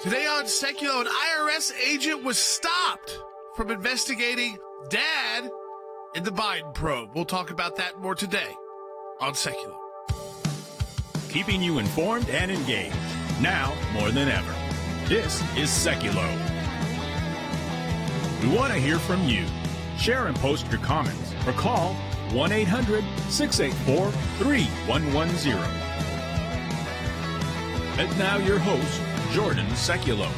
Today on Sekulow, an IRS agent was stopped from investigating Dad in the Biden probe. We'll talk about that more today on Sekulow. Keeping you informed and engaged, now more than ever. This is Sekulow. We want to hear from you. Share and post your comments or call 1-800-684-3110. And now your host, Jordan Sekulow.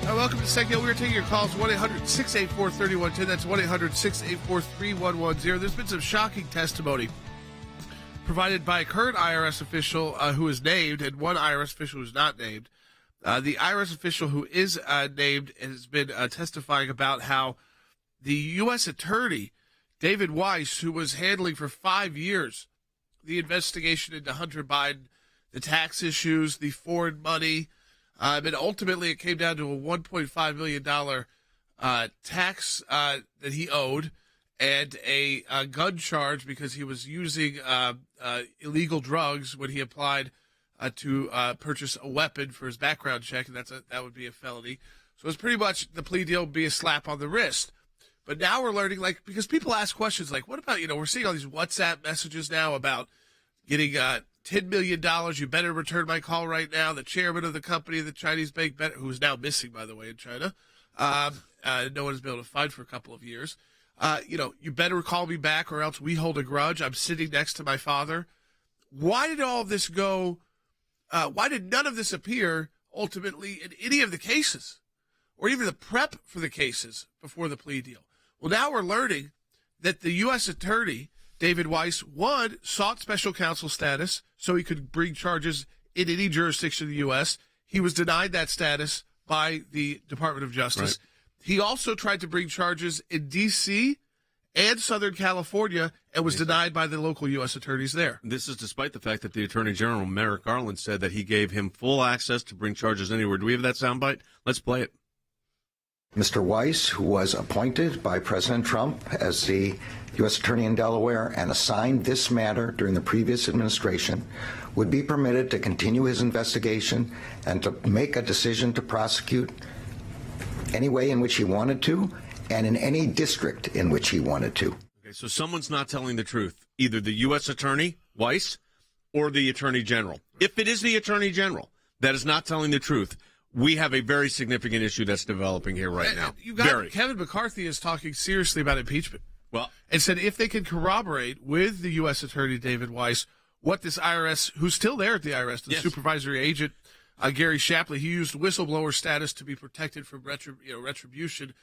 Welcome to Sekulow. We're taking your calls, 1-800-684-3110. That's 1-800-684-3110. There's been some shocking testimony provided by a current IRS official who is named and one IRS official who's not named. The IRS official who is named has been testifying about how the U.S. attorney, David Weiss, who was handling for 5 years the investigation into Hunter Biden, the tax issues, the foreign money, and ultimately it came down to a $1.5 million tax that he owed and a gun charge because he was using illegal drugs when he applied to purchase a weapon for his background check, and that would be a felony. So it's pretty much the plea deal would be a slap on the wrist. But now we're learning, because people ask questions like, what about, we're seeing all these WhatsApp messages now about getting $10 million. You better return my call right now. The chairman of the company, the Chinese bank, who is now missing, by the way, in China. No one has been able to find for a couple of years. You better call me back or else we hold a grudge. I'm sitting next to my father. Why did all of this go? Why did none of this appear ultimately in any of the cases or even the prep for the cases before the plea deal? Well, now we're learning that the U.S. attorney, David Weiss, one, sought special counsel status so he could bring charges in any jurisdiction of the U.S. He was denied that status by the Department of Justice. Right. He also tried to bring charges in D.C. and Southern California and was denied by the local U.S. attorneys there. This is despite the fact that the Attorney General, Merrick Garland, said that he gave him full access to bring charges anywhere. Do we have that soundbite? Let's play it. Mr. Weiss, who was appointed by President Trump as the U.S. Attorney in Delaware and assigned this matter during the previous administration, would be permitted to continue his investigation and to make a decision to prosecute any way in which he wanted to and in any district in which he wanted to. Okay, so someone's not telling the truth, either the U.S. Attorney, Weiss, or the Attorney General. If it is the Attorney General that is not telling the truth, we have a very significant issue that's developing here right now. Kevin McCarthy is talking seriously about impeachment. Well, and said if they can corroborate with the U.S. Attorney David Weiss what this IRS, who's still there at the IRS, the supervisory agent, Gary Shapley, he used whistleblower status to be protected from retribution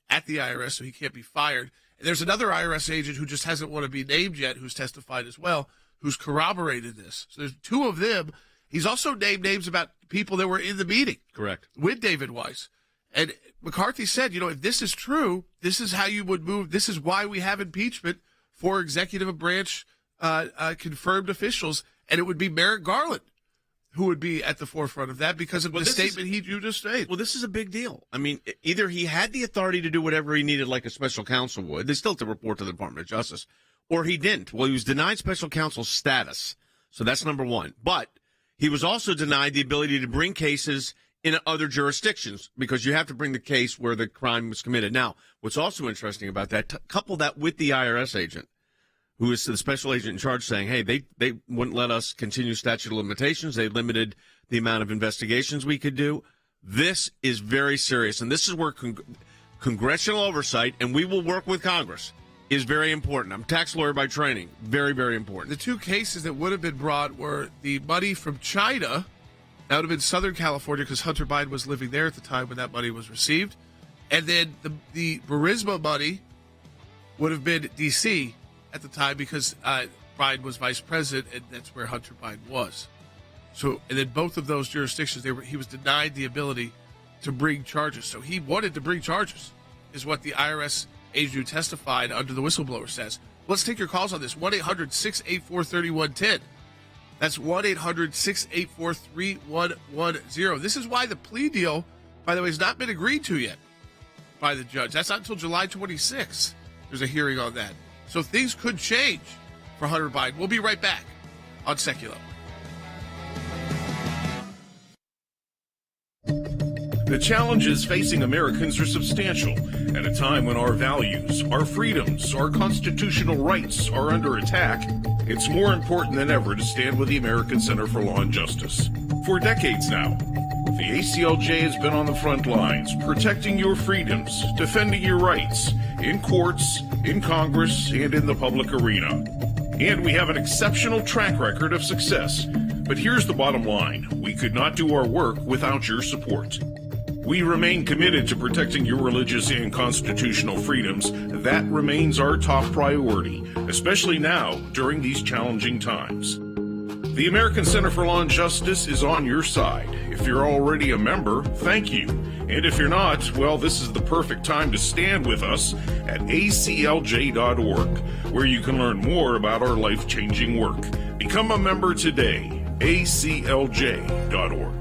at the IRS, so he can't be fired. And there's another IRS agent who just hasn't want to be named yet, who's testified as well, who's corroborated this. So there's two of them. He's also named names about people that were in the meeting. Correct. With David Weiss. And McCarthy said, if this is true, this is how you would move. This is why we have impeachment for executive branch confirmed officials. And it would be Merrick Garland who would be at the forefront of that because of the statement you just made. Well, this is a big deal. I mean, either he had the authority to do whatever he needed like a special counsel would. They still have to report to the Department of Justice. Or he didn't. Well, he was denied special counsel status. So that's number one. But he was also denied the ability to bring cases in other jurisdictions because you have to bring the case where the crime was committed. Now, what's also interesting about that, couple that with the IRS agent, who is the special agent in charge, saying, hey, they wouldn't let us continue statute of limitations. They limited the amount of investigations we could do. This is very serious, and this is where congressional oversight, and we will work with Congress, is very important. I'm a tax lawyer by training. Very, very important. The two cases that would have been brought were the money from China. That would have been Southern California because Hunter Biden was living there at the time when that money was received. And then the Burisma money would have been D.C. at the time because Biden was vice president, and that's where Hunter Biden was. So, and then both of those jurisdictions, he was denied the ability to bring charges. So he wanted to bring charges, is what the IRS agent who testified under the whistleblower says. Let's take your calls on this. 1-800-684-3110. That's 1-800-684-3110. This is why the plea deal, by the way, has not been agreed to yet by the judge. That's not until July 26th. There's a hearing on that. So things could change for Hunter Biden. We'll be right back on Sekulow. The challenges facing Americans are substantial at a time when our values, our freedoms, our constitutional rights are under attack. It's more important than ever to stand with the American Center for Law and Justice. For decades now, the ACLJ has been on the front lines, protecting your freedoms, defending your rights, in courts, in Congress, and in the public arena. And we have an exceptional track record of success. But here's the bottom line. We could not do our work without your support. We remain committed to protecting your religious and constitutional freedoms. That remains our top priority, especially now during these challenging times. The American Center for Law and Justice is on your side. If you're already a member, thank you. And if you're not, well, this is the perfect time to stand with us at aclj.org, where you can learn more about our life-changing work. Become a member today, aclj.org.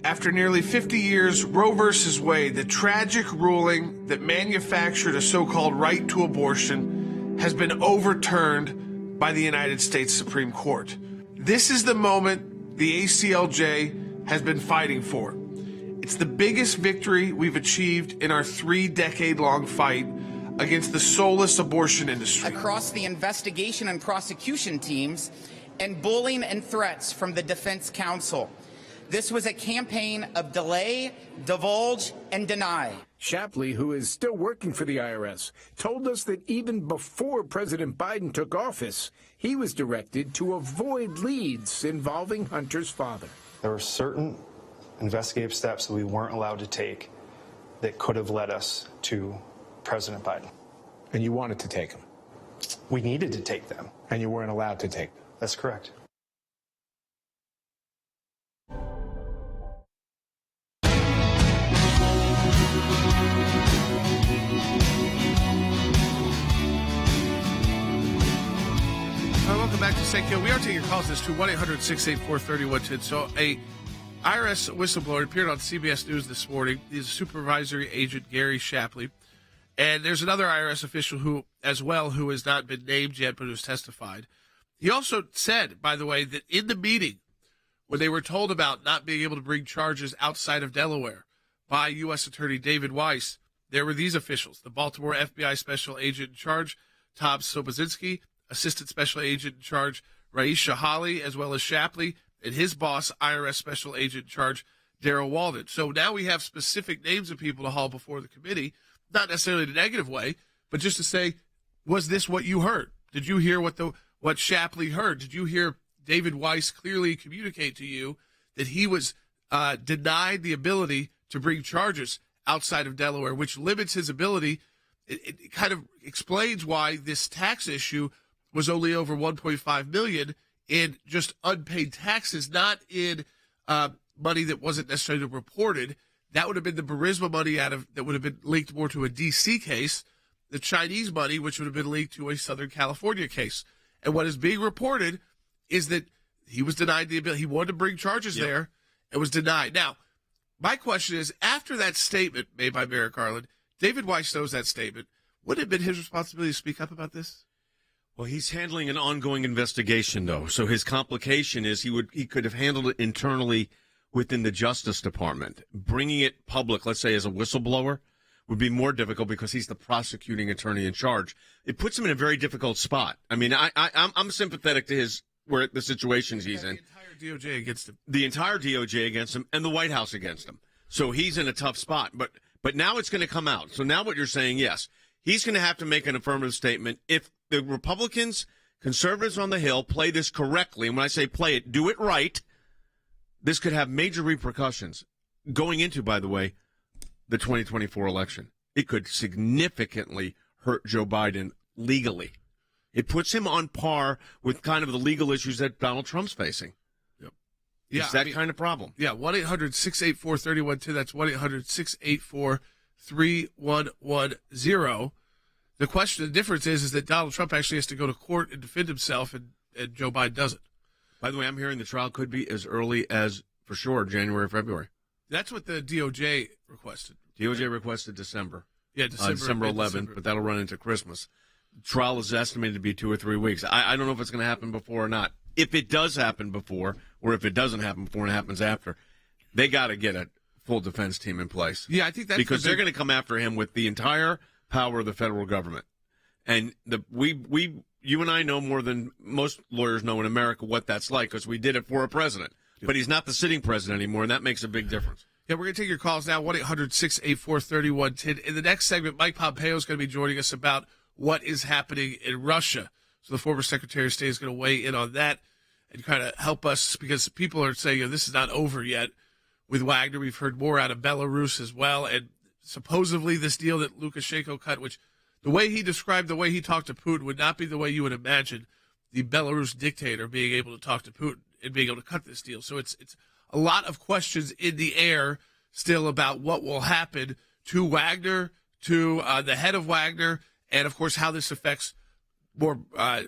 After nearly 50 years, Roe v. Wade, the tragic ruling that manufactured a so-called right to abortion, has been overturned by the United States Supreme Court. This is the moment the ACLJ has been fighting for. It's the biggest victory we've achieved in our 3-decade-long fight against the soulless abortion industry. Across the investigation and prosecution teams, and bullying and threats from the defense counsel. This was a campaign of delay, divulge, and deny. Shapley, who is still working for the IRS, told us that even before President Biden took office, he was directed to avoid leads involving Hunter's father. There were certain investigative steps that we weren't allowed to take that could have led us to President Biden. And you wanted to take them? We needed to take them. And you weren't allowed to take them? That's correct. Welcome back to Sekulow. We are taking your calls. This to 1-800-684-3110. So a IRS whistleblower appeared on CBS News this morning. He's supervisory agent Gary Shapley. And there's another IRS official who has not been named yet, but who's testified. He also said, by the way, that in the meeting, when they were told about not being able to bring charges outside of Delaware by U.S. Attorney David Weiss, there were these officials: the Baltimore FBI Special Agent in Charge, Tom Sobozinski, Assistant Special Agent in Charge, Raisha Hawley, as well as Shapley, and his boss, IRS Special Agent in Charge, Darrell Walden. So now we have specific names of people to haul before the committee, not necessarily in a negative way, but just to say, was this what you heard? Did you hear what Shapley heard? Did you hear David Weiss clearly communicate to you that he was denied the ability to bring charges outside of Delaware, which limits his ability? It kind of explains why this tax issue was only over $1.5 million in just unpaid taxes, not in money that wasn't necessarily reported. That would have been the Burisma money that would have been linked more to a D.C. case, the Chinese money, which would have been linked to a Southern California case. And what is being reported is that he was denied the ability. He wanted to bring charges there and was denied. Now, my question is, after that statement made by Merrick Garland, David Weiss knows that statement. Wouldn't it have been his responsibility to speak up about this? Well, he's handling an ongoing investigation, though. So his complication is he could have handled it internally within the Justice Department. Bringing it public, let's say as a whistleblower, would be more difficult because he's the prosecuting attorney in charge. It puts him in a very difficult spot. I mean, I'm sympathetic to the situations he's in. The entire DOJ against him. The entire DOJ against him and the White House against him. So he's in a tough spot. But now it's going to come out. So now what you're saying, yes, he's going to have to make an affirmative statement. If the Republicans, conservatives on the Hill, play this correctly, and when I say play it, do it right, this could have major repercussions going into, by the way, the 2024 election. It could significantly hurt Joe Biden legally. It puts him on par with kind of the legal issues that Donald Trump's facing. Yep. It's that kind of problem. Yeah, 1-800-684-3110. That's 1-800-684-3110. The difference is that Donald Trump actually has to go to court and defend himself, and Joe Biden doesn't. By the way, I'm hearing the trial could be as early as, for sure, January, February. That's what the DOJ requested. DOJ requested December. Yeah, December 11th, but that'll run into Christmas. Trial is estimated to be 2 or 3 weeks. I don't know if it's going to happen before or not. If it does happen before, or if it doesn't happen before and it happens after, they got to get a full defense team in place. Yeah, I think that's because they're going to come after him with the entire power of the federal government. And you and I know more than most lawyers know in America what that's like, because we did it for a president. But he's not the sitting president anymore, and that makes a big difference. Yeah, we're going to take your calls now, 1-800-684-3110. In the next segment, Mike Pompeo is going to be joining us about what is happening in Russia. So the former Secretary of State is going to weigh in on that and kind of help us, because people are saying, this is not over yet with Wagner. We've heard more out of Belarus as well. And supposedly this deal that Lukashenko cut, which the way he described, the way he talked to Putin would not be the way you would imagine the Belarus dictator being able to talk to Putin and being able to cut this deal. So it's a lot of questions in the air still about what will happen to Wagner, to the head of Wagner, and, of course, how this affects more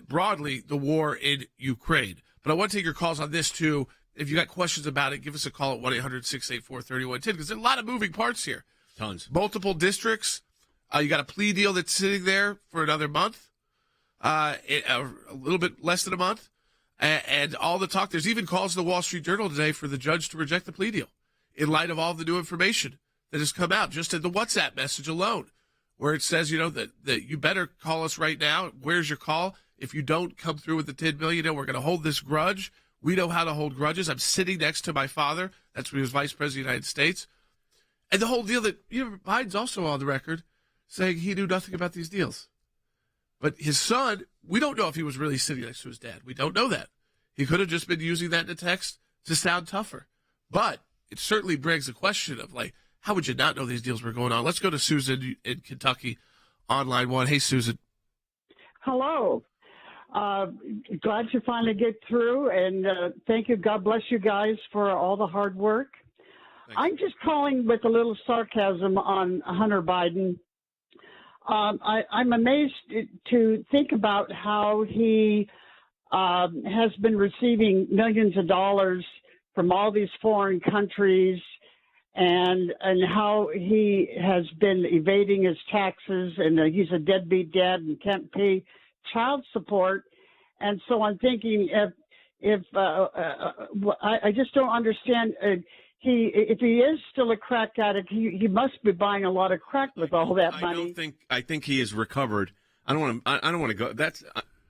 broadly the war in Ukraine. But I want to take your calls on this, too. If you got questions about it, give us a call at 1-800-684-3110, because there's a lot of moving parts here. Tons. Multiple districts. You got a plea deal that's sitting there for another month, a little bit less than a month. And all the talk, there's even calls to the Wall Street Journal today for the judge to reject the plea deal in light of all the new information that has come out, just in the WhatsApp message alone, where it says, that you better call us right now. Where's your call? If you don't come through with the $10 million, we're going to hold this grudge. We know how to hold grudges. I'm sitting next to my father. That's when he was vice president of the United States. And the whole deal that, Biden's also on the record saying he knew nothing about these deals. But his son, we don't know if he was really sitting next to his dad. We don't know that. He could have just been using that in a text to sound tougher. But it certainly brings a question of, how would you not know these deals were going on? Let's go to Susan in Kentucky on line one. Hey, Susan. Hello. Glad you finally get through, and thank you. God bless you guys for all the hard work. Thanks. I'm just calling with a little sarcasm on Hunter Biden. I'm amazed to think about how he has been receiving millions of dollars from all these foreign countries, and how he has been evading his taxes, and he's a deadbeat dad and can't pay child support. And so I'm thinking, I just don't understand. If he is still a crack addict, he must be buying a lot of crack with all that money. I think he has recovered. I don't want to go.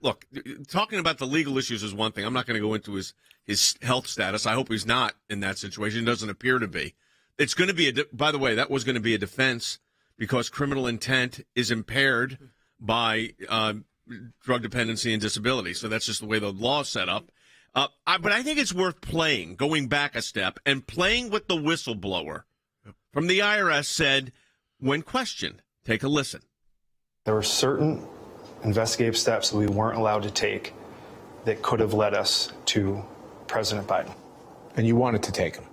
Look, talking about the legal issues is one thing. I'm not going to go into his health status. I hope he's not in that situation. It doesn't appear to be. It's going to be by the way, that was going to be a defense because criminal intent is impaired by drug dependency and disability. So that's just the way the law is set up. But I think it's worth going back a step, and playing what the whistleblower from the IRS said when questioned. Take a listen. There were certain investigative steps that we weren't allowed to take that could have led us to President Biden. And you wanted to take them.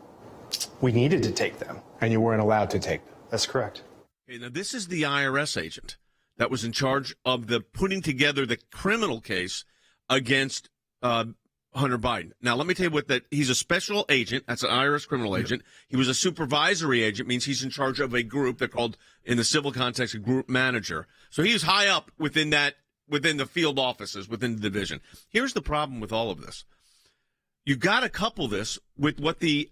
We needed to take them. And you weren't allowed to take them. That's correct. Okay, now this is the IRS agent that was in charge of putting together the criminal case against Hunter Biden. Now, let me tell you he's a special agent. That's an IRS criminal agent. He was a supervisory agent, means he's in charge of a group. They're called, in the civil context, a group manager. So he was high up within the field offices, within the division. Here's the problem with all of this. You got to couple this with what the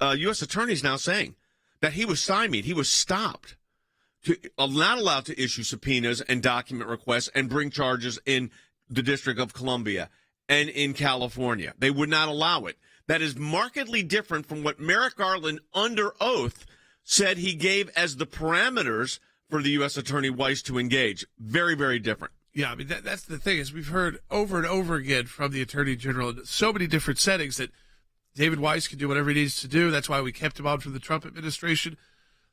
U.S. attorney is now saying, that he was stymied. He was stopped. Not allowed to issue subpoenas and document requests and bring charges in the District of Columbia and in California. They would not allow it. That is markedly different from what Merrick Garland, under oath, said he gave as the parameters for the U.S. Attorney Weiss to engage. Very, very different. Yeah, I mean, that's the thing, is we've heard over and over again from the Attorney General in so many different settings that David Weiss can do whatever he needs to do. That's why we kept him on from the Trump administration.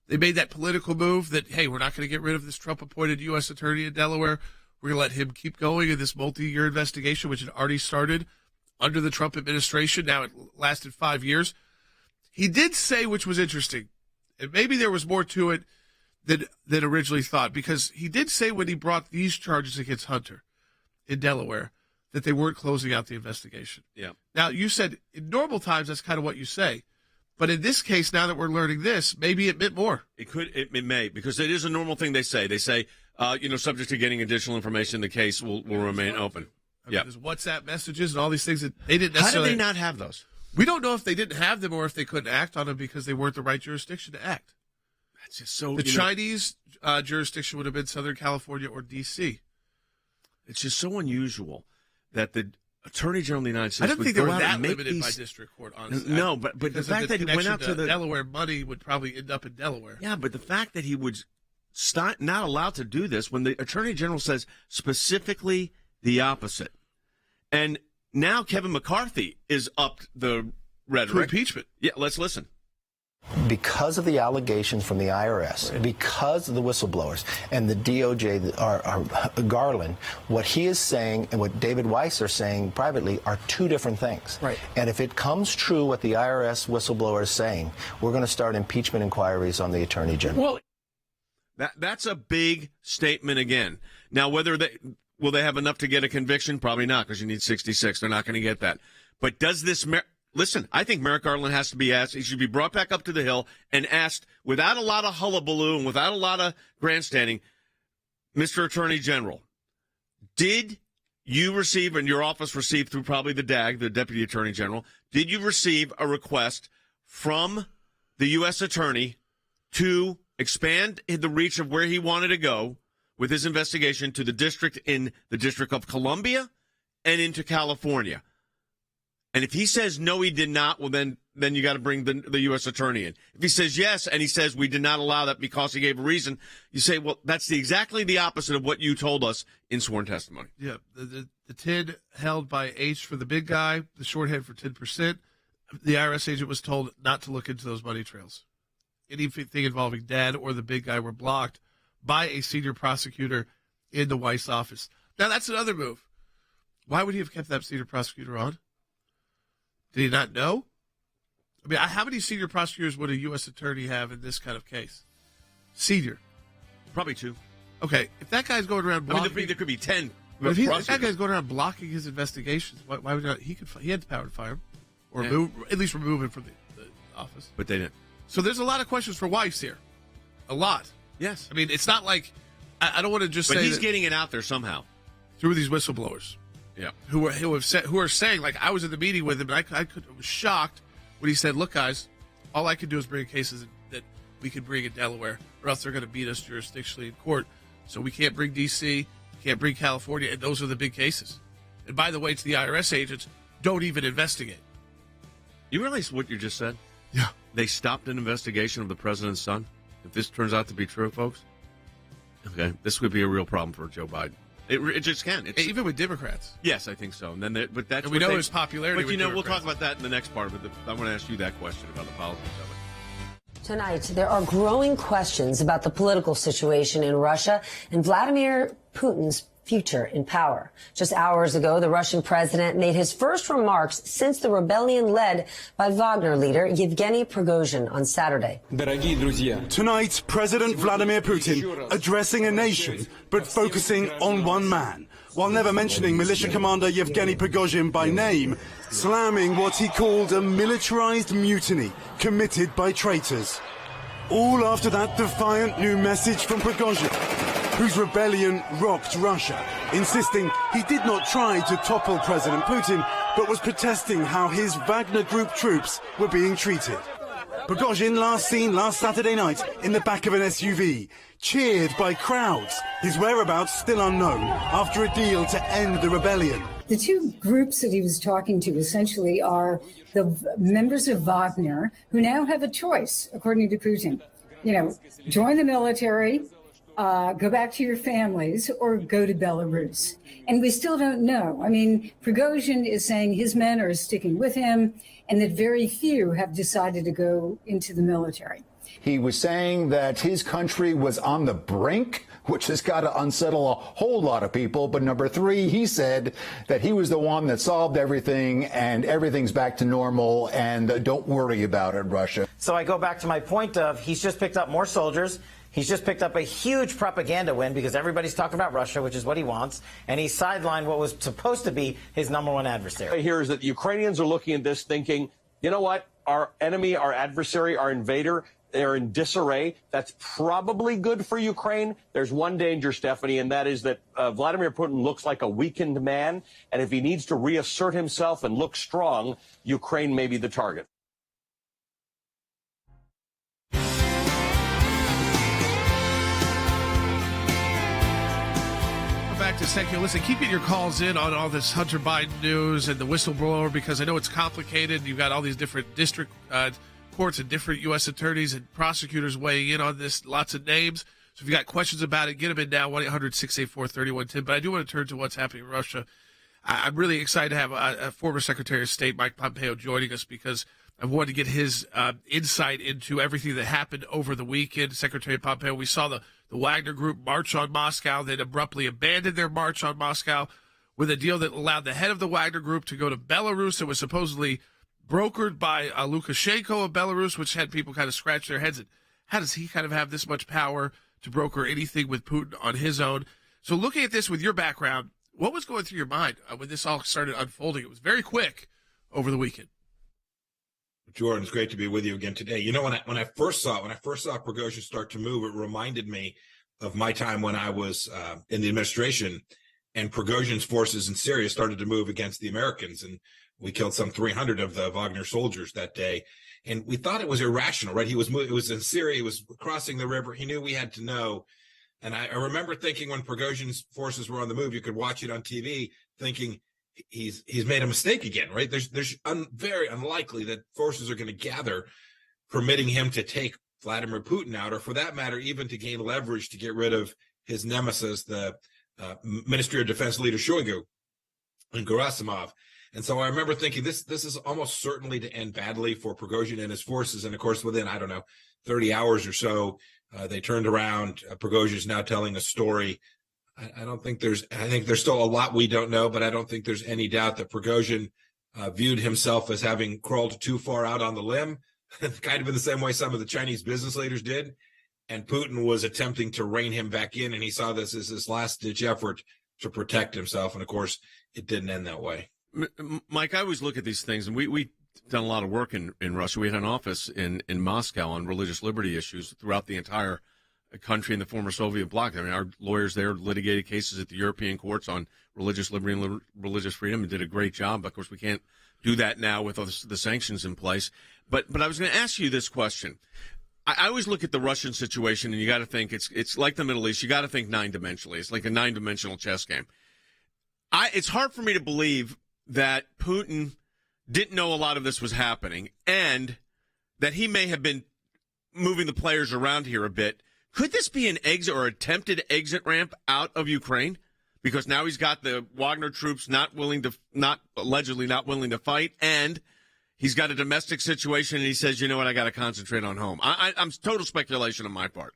They made that political move that, hey, we're not going to get rid of this Trump-appointed U.S. attorney in Delaware. We're going to let him keep going in this multi-year investigation, which had already started under the Trump administration. Now it lasted 5 years. He did say, which was interesting, and maybe there was more to it than originally thought, because he did say when he brought these charges against Hunter in Delaware that they weren't closing out the investigation. Yeah. Now, you said in normal times that's kind of what you say. But in this case, now that we're learning this, maybe it meant more. It may, because it is a normal thing they say. They say, subject to getting additional information, the case will remain open. I mean, there's WhatsApp messages and all these things that they didn't necessarily. How did they not have those? We don't know if they didn't have them or if they couldn't act on them because they weren't the right jurisdiction to act. That's just so. The Chinese jurisdiction would have been Southern California or D.C. It's just so unusual that the Attorney General of the United States. I don't think they were that limited by district court, honestly. No, but the fact that he went out to the Delaware money would probably end up in Delaware. Yeah, but the fact that he would not allowed to do this when the Attorney General says specifically the opposite, and now Kevin McCarthy is up the rhetoric. To impeachment. Yeah, let's listen. Because of the allegations from the IRS, because of the whistleblowers and the DOJ, are Garland, what he is saying and what David Weiss are saying privately are two different things. Right. And if it comes true what the IRS whistleblower is saying, we're going to start impeachment inquiries on the Attorney General. Well, that's a big statement again. Now, will they have enough to get a conviction? Probably not, because you need 66. They're not going to get that. But does this listen, I think Merrick Garland has to be asked. He should be brought back up to the Hill and asked, without a lot of hullabaloo and without a lot of grandstanding, Mr. Attorney General, did you receive, and your office received through probably the DAG, the Deputy Attorney General, did you receive a request from the U.S. Attorney to expand the reach of where he wanted to go with his investigation to the district in the District of Columbia and into California? And if he says no, he did not, well, then you got to bring the U.S. Attorney in. If he says yes, and he says we did not allow that because he gave a reason, you say, well, that's exactly the opposite of what you told us in sworn testimony. Yeah, the TID held by H for the big guy, the shorthand for 10%. The IRS agent was told not to look into those money trails. Anything involving Dad or the big guy were blocked by a senior prosecutor in the Weiss office. Now, that's another move. Why would he have kept that senior prosecutor on? Did he not know? I mean, how many senior prosecutors would a U.S. attorney have in this kind of case? Senior. Probably 2. Okay, if that guy's going around blocking... I mean, there could be 10. But if that guy's going around blocking his investigations, why would not? He had the power to fire him. Or at least remove him from the office. But they didn't. So there's a lot of questions for Weiss here. A lot. Yes. I mean, it's not like... I don't want to just say But he's getting it out there somehow. Through these whistleblowers. Yeah, who are saying, like, I was in the meeting with him, and I was shocked when he said, look, guys, all I can do is bring cases that we can bring in Delaware, or else they're going to beat us jurisdictionally in court. So we can't bring D.C., can't bring California, and those are the big cases. And by the way, to the IRS agents, don't even investigate. You realize what you just said? Yeah. They stopped an investigation of the president's son? If this turns out to be true, folks, okay, this would be a real problem for Joe Biden. It just can. Even with Democrats. Yes, I think so. And then, but that's and we know his popularity. But with we'll talk about that in the next part. But I want to ask you that question about the politics of it. Tonight, there are growing questions about the political situation in Russia and Vladimir Putin's future in power. Just hours ago, the Russian president made his first remarks since the rebellion led by Wagner leader Yevgeny Prigozhin on Saturday. Tonight, President Vladimir Putin addressing a nation, but focusing on one man, while never mentioning militia commander Yevgeny Prigozhin by name, slamming what he called a militarized mutiny committed by traitors. All after that defiant new message from Prigozhin, whose rebellion rocked Russia, insisting he did not try to topple President Putin, but was protesting how his Wagner Group troops were being treated. Prigozhin last seen last Saturday night in the back of an SUV, cheered by crowds, his whereabouts still unknown, after a deal to end the rebellion. The two groups that he was talking to essentially are the members of Wagner, who now have a choice, according to Putin. You know, join the military, go back to your families, or go to Belarus. And we still don't know. I mean, Prigozhin is saying his men are sticking with him and that very few have decided to go into the military. He was saying that his country was on the brink, which has got to unsettle a whole lot of people. But number 3, he said that he was the one that solved everything and everything's back to normal and don't worry about it, Russia. So I go back to my point of he's just picked up more soldiers. He's just picked up a huge propaganda win because everybody's talking about Russia, which is what he wants. And he sidelined what was supposed to be his number one adversary. Here is that the Ukrainians are looking at this thinking, you know what? Our enemy, our adversary, our invader They're in disarray. That's probably good for Ukraine. There's one danger, Stephanie, and that is that Vladimir Putin looks like a weakened man. And if he needs to reassert himself and look strong, Ukraine may be the target. Back to Sekulow. Listen, keep getting your calls in on all this Hunter Biden news and the whistleblower, because I know it's complicated. You've got all these different district courts and different U.S. attorneys and prosecutors weighing in on this, lots of names. So if you got questions about it, get them in now, 1-800-684-3110. But I do want to turn to what's happening in Russia. I'm really excited to have a former Secretary of State, Mike Pompeo, joining us, because I wanted to get his insight into everything that happened over the weekend. Secretary Pompeo, we saw the Wagner Group march on Moscow, then abruptly abandoned their march on Moscow with a deal that allowed the head of the Wagner Group to go to Belarus. It was supposedly brokered by Lukashenko of Belarus, which had people kind of scratch their heads at how does he kind of have this much power to broker anything with Putin on his own. So looking at this with your background, what was going through your mind when this all started unfolding? It was very quick over the weekend. Jordan, it's great to be with you again today. You know, when I first saw Prigozhin start to move, it reminded me of my time when I was in the administration, and Prigozhin's forces in Syria started to move against the Americans, and we killed some 300 of the Wagner soldiers that day. And we thought it was irrational, right? It was in Syria, he was crossing the river. He knew we had to know. And I remember thinking when Prigozhin's forces were on the move, you could watch it on TV, thinking, he's made a mistake again, right? There's very unlikely that forces are going to gather, permitting him to take Vladimir Putin out, or for that matter, even to gain leverage to get rid of his nemesis, the Ministry of Defense leader Shoigu and Gerasimov. And so I remember thinking this is almost certainly to end badly for Prigozhin and his forces. And of course, within, 30 hours or so, they turned around. Prigozhin's now telling a story. I think there's still a lot we don't know, but I don't think there's any doubt that Prigozhin viewed himself as having crawled too far out on the limb, kind of in the same way some of the Chinese business leaders did. And Putin was attempting to rein him back in, and he saw this as his last-ditch effort to protect himself. And of course, it didn't end that way. Mike, I always look at these things, and we done a lot of work in Russia. We had an office in Moscow on religious liberty issues throughout the entire country in the former Soviet bloc. I mean, our lawyers there litigated cases at the European courts on religious liberty and religious freedom and did a great job. Of course, we can't do that now with the sanctions in place. But I was going to ask you this question. I always look at the Russian situation, and you got to think it's like the Middle East. You got to think nine-dimensionally. It's like a nine-dimensional chess game. It's hard for me to believe that Putin didn't know a lot of this was happening, and that he may have been moving the players around here a bit. Could this be an exit or attempted exit ramp out of Ukraine? Because now he's got the Wagner troops allegedly not willing to fight, and he's got a domestic situation, and he says, you know what, I got to concentrate on home. I'm total speculation on my part.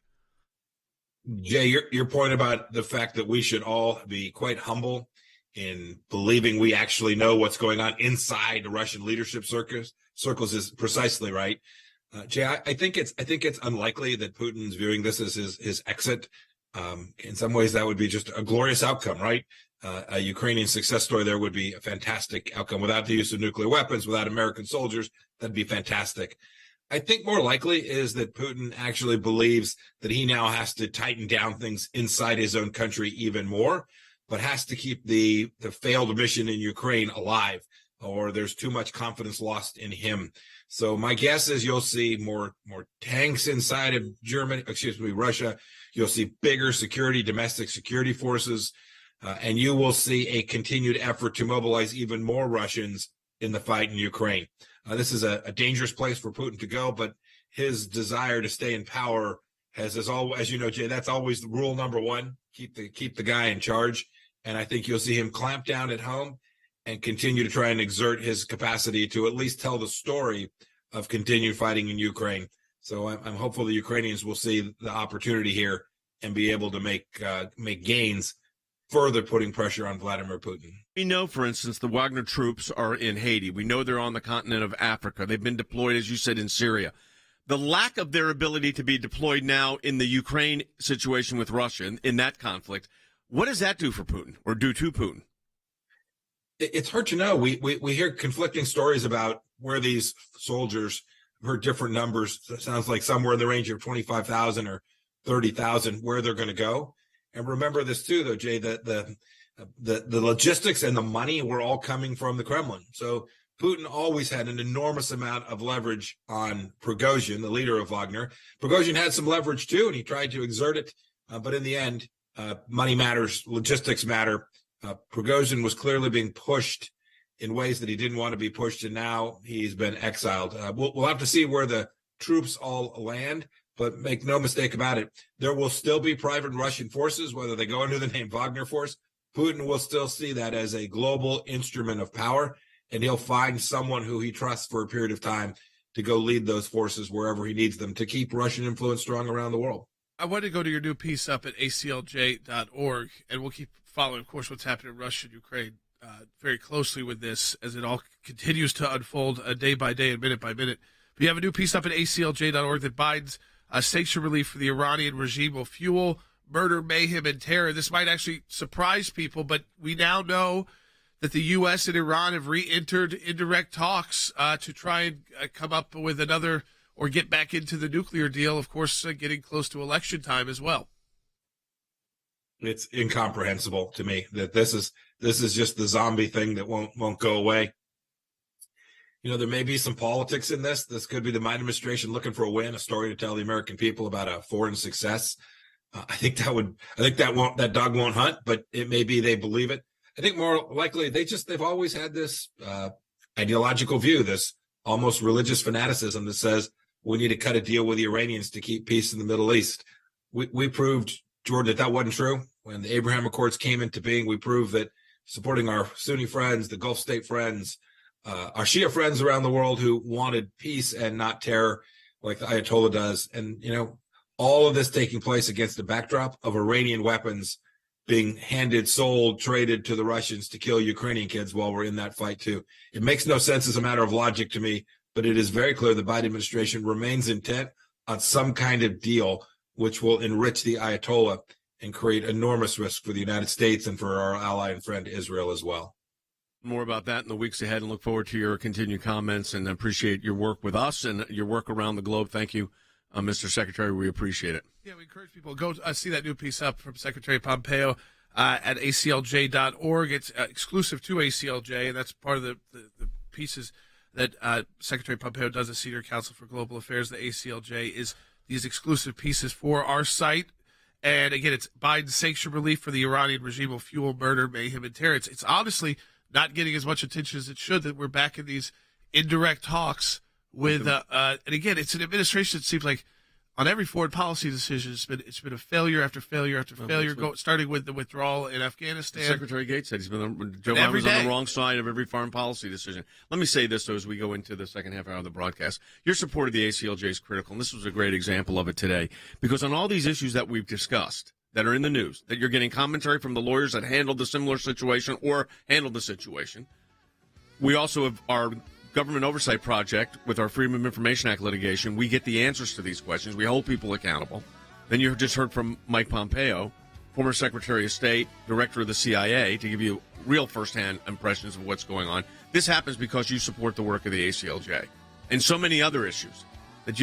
Jay, your point about the fact that we should all be quite humble in believing we actually know what's going on inside the Russian leadership circles is precisely right. Jay, I think it's unlikely that Putin's viewing this as his exit. In some ways, that would be just a glorious outcome, right? A Ukrainian success story there would be a fantastic outcome. Without the use of nuclear weapons, without American soldiers, that'd be fantastic. I think more likely is that Putin actually believes that he now has to tighten down things inside his own country even more, but has to keep the failed mission in Ukraine alive, or there's too much confidence lost in him. So my guess is you'll see more tanks inside of Russia. You'll see bigger domestic security forces, and you will see a continued effort to mobilize even more Russians in the fight in Ukraine. This is a dangerous place for Putin to go, but his desire to stay in power has, as you know, Jay, that's always the rule number one: keep the guy in charge. And I think you'll see him clamp down at home and continue to try and exert his capacity to at least tell the story of continued fighting in Ukraine. So I'm hopeful the Ukrainians will see the opportunity here and be able to make gains, further putting pressure on Vladimir Putin. We know, for instance, the Wagner troops are in Haiti. We know they're on the continent of Africa. They've been deployed, as you said, in Syria. The lack of their ability to be deployed now in the Ukraine situation with Russia, in that conflict, what does that do for Putin, or do to Putin? It's hard to know. We hear conflicting stories about where these soldiers, heard different numbers. It sounds like somewhere in the range of 25,000 or 30,000 where they're going to go. And remember this too, though, Jay, that the logistics and the money were all coming from the Kremlin. So Putin always had an enormous amount of leverage on Prigozhin, the leader of Wagner. Prigozhin had some leverage too, and he tried to exert it. But in the end, money matters, logistics matter. Prigozhin was clearly being pushed in ways that he didn't want to be pushed, and now he's been exiled. We'll have to see where the troops all land, but make no mistake about it, there will still be private Russian forces, whether they go under the name Wagner Force. Putin will still see that as a global instrument of power, and he'll find someone who he trusts for a period of time to go lead those forces wherever he needs them to keep Russian influence strong around the world. I want to go to your new piece up at ACLJ.org, and we'll keep following, of course, what's happening in Russia and Ukraine very closely with this as it all continues to unfold day by day and minute by minute. But you have a new piece up at ACLJ.org that Biden's sanction relief for the Iranian regime will fuel murder, mayhem, and terror. This might actually surprise people, but we now know that the U.S. and Iran have re-entered indirect talks to try and come up with another or get back into the nuclear deal, of course, getting close to election time as well. It's incomprehensible to me that this is just the zombie thing that won't go away. You know, there may be some politics in this. This could be the Biden administration looking for a win, a story to tell the American people about a foreign success. I think that dog won't hunt, but it may be they believe it. I think more likely they've always had this ideological view, this almost religious fanaticism that says we need to cut a deal with the Iranians to keep peace in the Middle East. We proved, Jordan, that wasn't true. When the Abraham Accords came into being, we proved that supporting our Sunni friends, the Gulf state friends, our Shia friends around the world who wanted peace and not terror like the Ayatollah does. And, you know, all of this taking place against the backdrop of Iranian weapons being handed, sold, traded to the Russians to kill Ukrainian kids while we're in that fight too. It makes no sense as a matter of logic to me, but it is very clear the Biden administration remains intent on some kind of deal which will enrich the Ayatollah and create enormous risk for the United States and for our ally and friend Israel as well. More about that in the weeks ahead, and look forward to your continued comments and appreciate your work with us and your work around the globe. Thank you, Mr. Secretary. We appreciate it. Yeah, we encourage people to go see that new piece up from Secretary Pompeo at ACLJ.org. It's exclusive to ACLJ, and that's part of the pieces that Secretary Pompeo does as Senior Counsel for Global Affairs. The ACLJ is these exclusive pieces for our site. And again, it's Biden's sanction relief for the Iranian regime will fuel murder, mayhem, and terror. It's honestly not getting as much attention as it should that we're back in these indirect talks with, and again, it's an administration that seems like on every foreign policy decision, it's been a failure after failure after failure, starting with the withdrawal in Afghanistan. Secretary Gates said Joe Biden was on the wrong side of every foreign policy decision. Let me say this, though, as we go into the second half hour of the broadcast. Your support of the ACLJ is critical, and this was a great example of it today, because on all these issues that we've discussed that are in the news, that you're getting commentary from the lawyers that handled the similar situation or handled the situation, we also have our government oversight project with our Freedom of Information Act litigation. We get the answers to these questions. We hold people accountable. Then you just heard from Mike Pompeo, former Secretary of State, Director of the CIA, to give you real firsthand impressions of what's going on. This happens because you support the work of the ACLJ and so many other issues that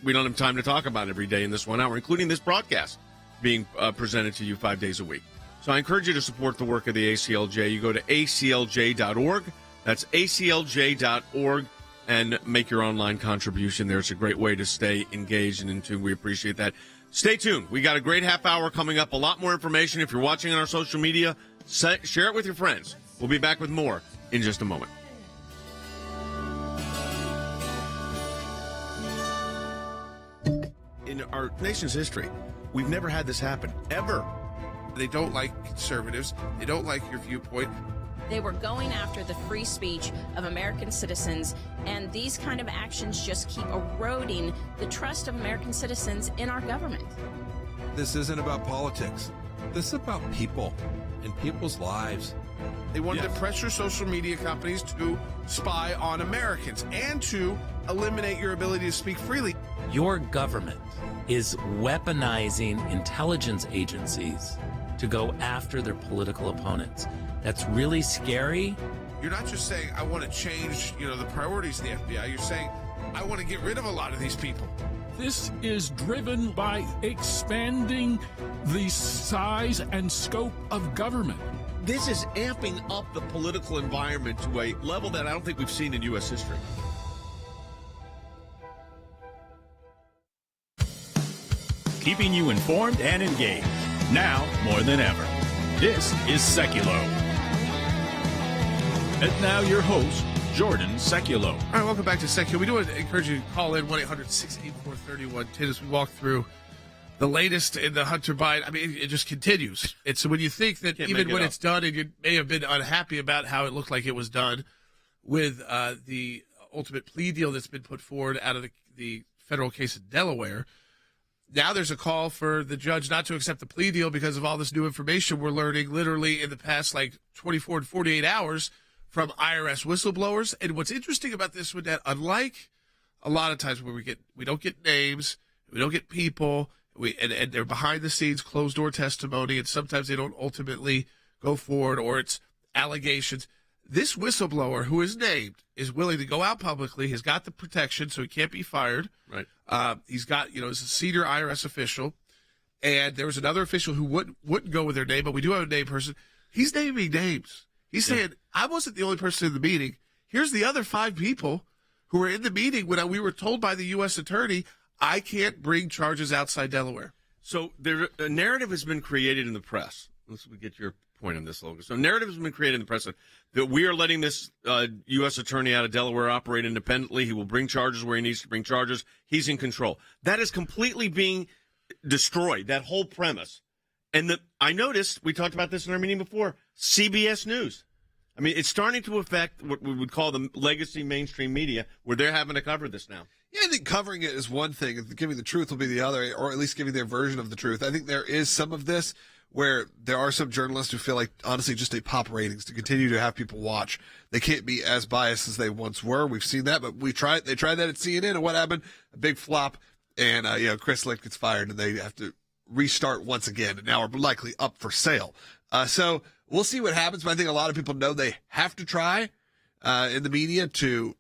we don't have time to talk about every day in this 1 hour, including this broadcast being presented to you 5 days a week. So I encourage you to support the work of the ACLJ. You go to ACLJ.org. That's ACLJ.org, and make your online contribution there. It's a great way to stay engaged and in tune. We appreciate that. Stay tuned. We got a great half hour coming up. A lot more information. If you're watching on our social media, share it with your friends. We'll be back with more in just a moment. In our nation's history, we've never had this happen, ever. They don't like conservatives. They don't like your viewpoint. They were going after the free speech of American citizens, and these kind of actions just keep eroding the trust of American citizens in our government. This isn't about politics. This is about people and people's lives. They wanted to pressure social media companies to spy on Americans and to eliminate your ability to speak freely. Your government is weaponizing intelligence agencies to go after their political opponents. That's really scary, you're not just saying, I want to change, the priorities of the FBI. You're saying, I want to get rid of a lot of these people. This is driven by expanding the size and scope of government. This is amping up the political environment to a level that I don't think we've seen in U.S. history. Keeping you informed and engaged. Now more than ever. This is Sekulow. And now your host, Jordan Sekulow. All right, welcome back to Sekulow. We do encourage you to call in 1-800-684-3110 as we walk through the latest in the Hunter Biden. I mean, it just continues. It's when you think that even when it's done, and you may have been unhappy about how it looked like it was done with the ultimate plea deal that's been put forward out of the federal case in Delaware. Now there's a call for the judge not to accept the plea deal because of all this new information we're learning literally in the past 24 to 48 hours from IRS whistleblowers. And what's interesting about this one, that unlike a lot of times where we don't get names, we don't get people, and they're behind the scenes, closed door testimony, and sometimes they don't ultimately go forward, or it's allegations. This whistleblower who is named is willing to go out publicly. He's got the protection, so he can't be fired. Right. He's got, he's a senior IRS official, and there was another official who wouldn't go with their name, but we do have a named person. He's naming names. He's saying, I wasn't the only person in the meeting. Here's the other 5 people who were in the meeting when we were told by the U.S. attorney, I can't bring charges outside Delaware. So a narrative has been created in the press. Let's get your point on this, Logan. So narrative has been created in the press that we are letting this U.S. attorney out of Delaware operate independently. He will bring charges where he needs to bring charges. He's in control. That is completely being destroyed, that whole premise. And I noticed, we talked about this in our meeting before, CBS News. I mean, it's starting to affect what we would call the legacy mainstream media, where they're having to cover this now. Yeah, I think covering it is one thing, and giving the truth will be the other, or at least giving their version of the truth. I think there is some of this where there are some journalists who feel like, honestly, just to pop ratings, to continue to have people watch. They can't be as biased as they once were. We've seen that, but they tried that at CNN, and what happened? A big flop, and Chris Licht gets fired, and they have to restart once again, and now are likely up for sale. So we'll see what happens, but I think a lot of people know they have to try in the media to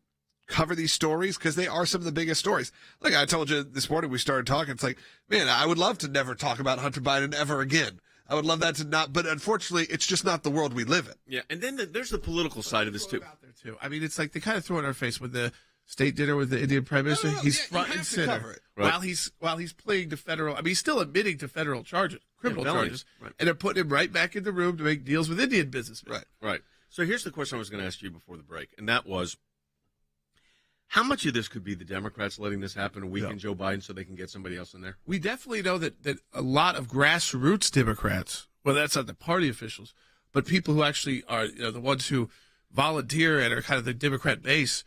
cover these stories because they are some of the biggest stories. Like I told you this morning, we started talking. It's like, man, I would love to never talk about Hunter Biden ever again. I would love that to not, but unfortunately, it's just not the world we live in. Yeah, and then there's the political side of this too. I mean, it's like they kind of throw it in our face with the state dinner with the Indian Prime Minister. He's front and center while he's pleading to federal. I mean, he's still admitting to federal charges, criminal charges, and they're putting him right back in the room to make deals with Indian businessmen. Right. So here's the question I was going to ask you before the break, and that was, how much of this could be the Democrats letting this happen and weaken Joe Biden so they can get somebody else in there? We definitely know that a lot of grassroots Democrats, well, that's not the party officials, but people who actually are the ones who volunteer and are kind of the Democrat base,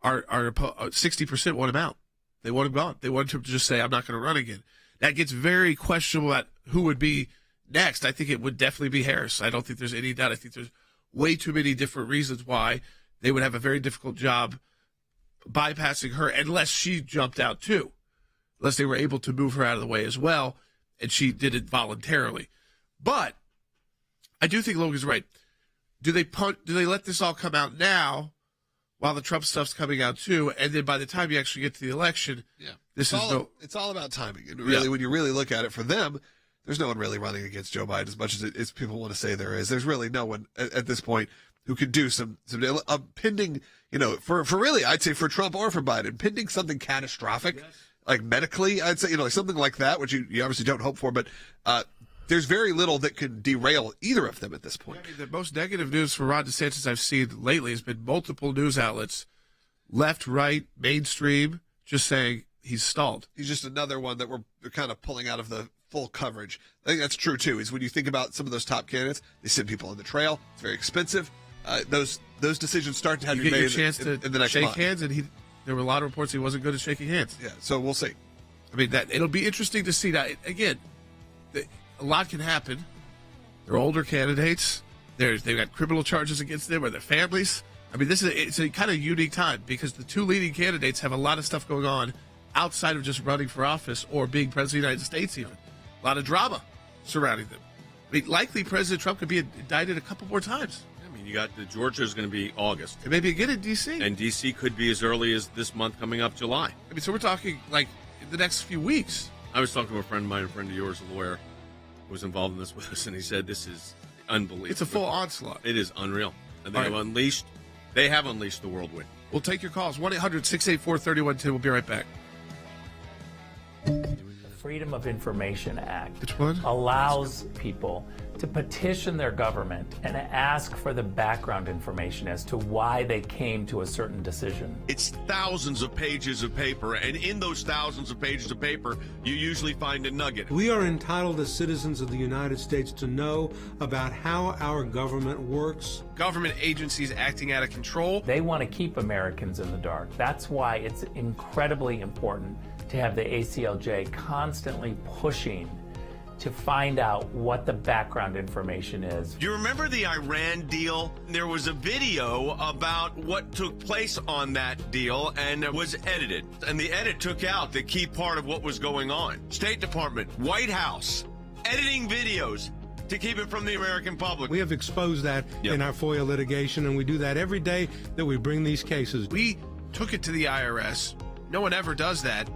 are 60% want him out. They want him gone. They want him to just say, I'm not going to run again. That gets very questionable about who would be next. I think it would definitely be Harris. I don't think there's any doubt. I think there's way too many different reasons why they would have a very difficult job bypassing her unless she jumped out too, unless they were able to move her out of the way as well, and she did it voluntarily. But I do think Logan's right. Do they let this all come out now while the Trump stuff's coming out too, and then by the time you actually get to the election, it's all about timing. And really, when you really look at it, for them, there's no one really running against Joe Biden as much as people want to say there is. There's really no one at this point who could do some pending, for really, I'd say for Trump or for Biden, pending something catastrophic, like medically, I'd say, like something like that, which you obviously don't hope for, but there's very little that can derail either of them at this point. I mean, the most negative news for Ron DeSantis I've seen lately has been multiple news outlets, left, right, mainstream, just saying he's stalled. He's just another one that we're kind of pulling out of the full coverage. I think that's true, too, is when you think about some of those top candidates, they send people on the trail. It's very expensive. Those decisions start to have to be made in the next shake month. hands, and there were a lot of reports he wasn't good at shaking hands. Yeah, so we'll see. I mean, it'll be interesting to see. Now, again, a lot can happen. They're older candidates. They've got criminal charges against them or their families. I mean, it's a kind of unique time because the two leading candidates have a lot of stuff going on outside of just running for office or being president of the United States even. A lot of drama surrounding them. I mean, likely President Trump could be indicted a couple more times. I mean, mean, you got Georgia is going to be August. And maybe again in D.C. And D.C. could be as early as this month coming up July. I mean, so we're talking like in the next few weeks. I was talking to a friend of mine, a friend of yours, a lawyer, who was involved in this with us, and he said this is unbelievable. It's a full onslaught. It is unreal. And they have unleashed the whirlwind. We'll take your calls. 1-800-684-3110. We'll be right back. The Freedom of Information Act Which one? allows people to petition their government and ask for the background information as to why they came to a certain decision. It's thousands of pages of paper, and in those thousands of pages of paper, you usually find a nugget. We are entitled as citizens of the United States to know about how our government works. Government agencies acting out of control. They want to keep Americans in the dark. That's why it's incredibly important to have the ACLJ constantly pushing to find out what the background information is. Do you remember the Iran deal? There was a video about what took place on that deal, and it was edited. And the edit took out the key part of what was going on. State Department, White House, editing videos to keep it from the American public. We have exposed that in our FOIA litigation, and we do that every day that we bring these cases. We took it to the IRS. No one ever does that.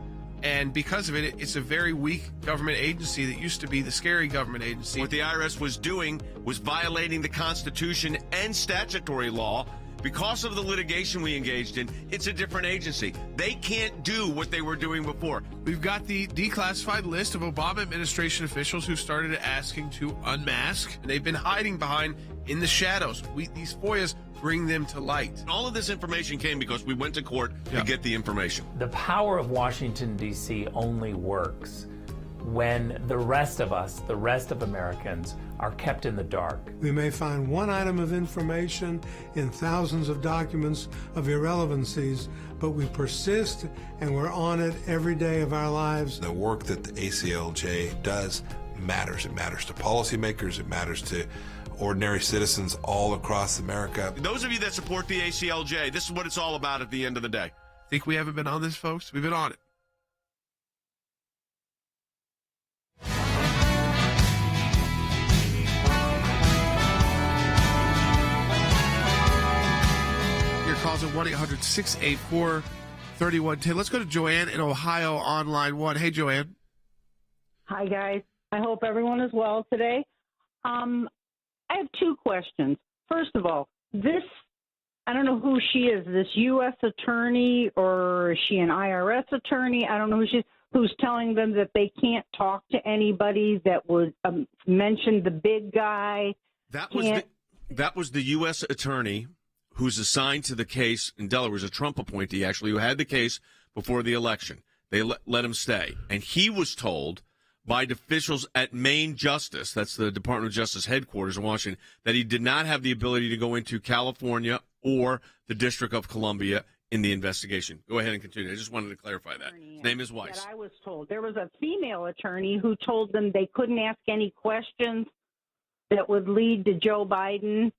And because of it, it's a very weak government agency that used to be the scary government agency. What the IRS was doing was violating the Constitution and statutory law. Because of the litigation we engaged in, it's a different agency. They can't do what they were doing before. We've got the declassified list of Obama administration officials who started asking to unmask, and they've been hiding behind in the shadows. These FOIAs bring them to light. All of this information came because we went to court to get the information. The power of Washington, D.C. only works when the rest of us, the rest of Americans, are kept in the dark. We may find one item of information in thousands of documents of irrelevancies, but we persist and we're on it every day of our lives. The work that the ACLJ does matters. It matters to policymakers. It matters to ordinary citizens all across America. Those of you that support the ACLJ, this is what it's all about at the end of the day. Think we haven't been on this, folks? We've been on it. Your calls at 1-800-684-3110. Let's go to Joanne in Ohio on line 1. Hey, Joanne. Hi, guys. I hope everyone is well today. I have two questions. First of all, I don't know who she is, this U.S. attorney or is she an IRS attorney? I don't know who she is, who's telling them that they can't talk to anybody that would mention the big guy. That was the U.S. attorney who's assigned to the case in Delaware, was a Trump appointee, actually, who had the case before the election. They let him stay. And he was told by officials at Maine Justice, that's the Department of Justice headquarters in Washington, that he did not have the ability to go into California or the District of Columbia in the investigation. Go ahead and continue. I just wanted to clarify that. His name is Weiss. That I was told. There was a female attorney who told them they couldn't ask any questions that would lead to Joe Biden.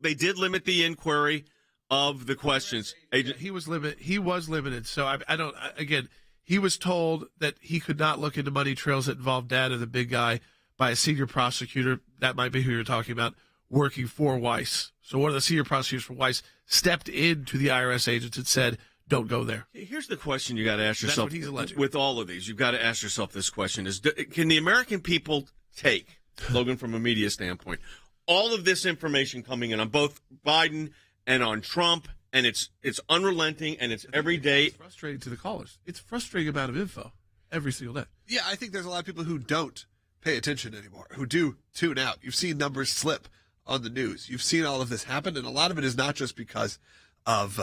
They did limit the inquiry of the questions. He was limited. So I don't. Again, he was told that he could not look into money trails that involved dad of the big guy by a senior prosecutor. That might be who you're talking about, working for Weiss. So one of the senior prosecutors for Weiss stepped into the IRS agents and said, don't go there. Here's the question you got to ask yourself. That's what he's alleging. With all of these, you've got to ask yourself this question. Can the American people take, Logan, from a media standpoint, all of this information coming in on both Biden and on Trump, and it's unrelenting, and it's every day. It's frustrating to the callers. It's a frustrating amount of info every single day. Yeah, I think there's a lot of people who don't pay attention anymore, who do tune out. You've seen numbers slip on the news. You've seen all of this happen, and a lot of it is not just because of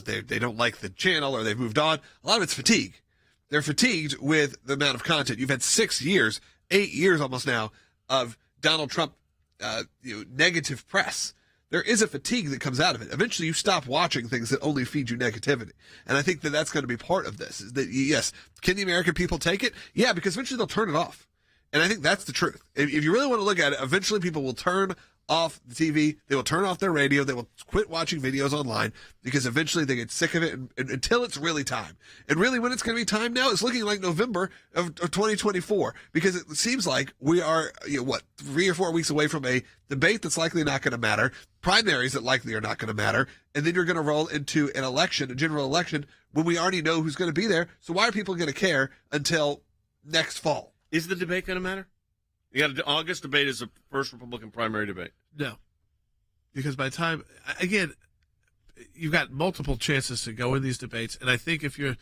they don't like the channel or they've moved on. A lot of it's fatigue. They're fatigued with the amount of content. You've had 8 years almost now, of Donald Trump negative press. There is a fatigue that comes out of it. Eventually, you stop watching things that only feed you negativity. And I think that that's going to be part of this, is that, yes, can the American people take it? Yeah, because eventually they'll turn it off. And I think that's the truth. If you really want to look at it, eventually people will turn off the TV. They will turn off their radio. They will quit watching videos online because eventually they get sick of it until it's really time. And really when it's going to be time now, it's looking like November of 2024 because it seems like we are, 3 or 4 weeks away from a debate that's likely not going to matter, primaries that likely are not going to matter, and then you're going to roll into an election, a general election, when we already know who's going to be there. So why are people going to care until next fall? Is the debate going to matter? You got an August debate is the first Republican primary debate. No. Because by the time, again, you've got multiple chances to go in these debates. And I think if you're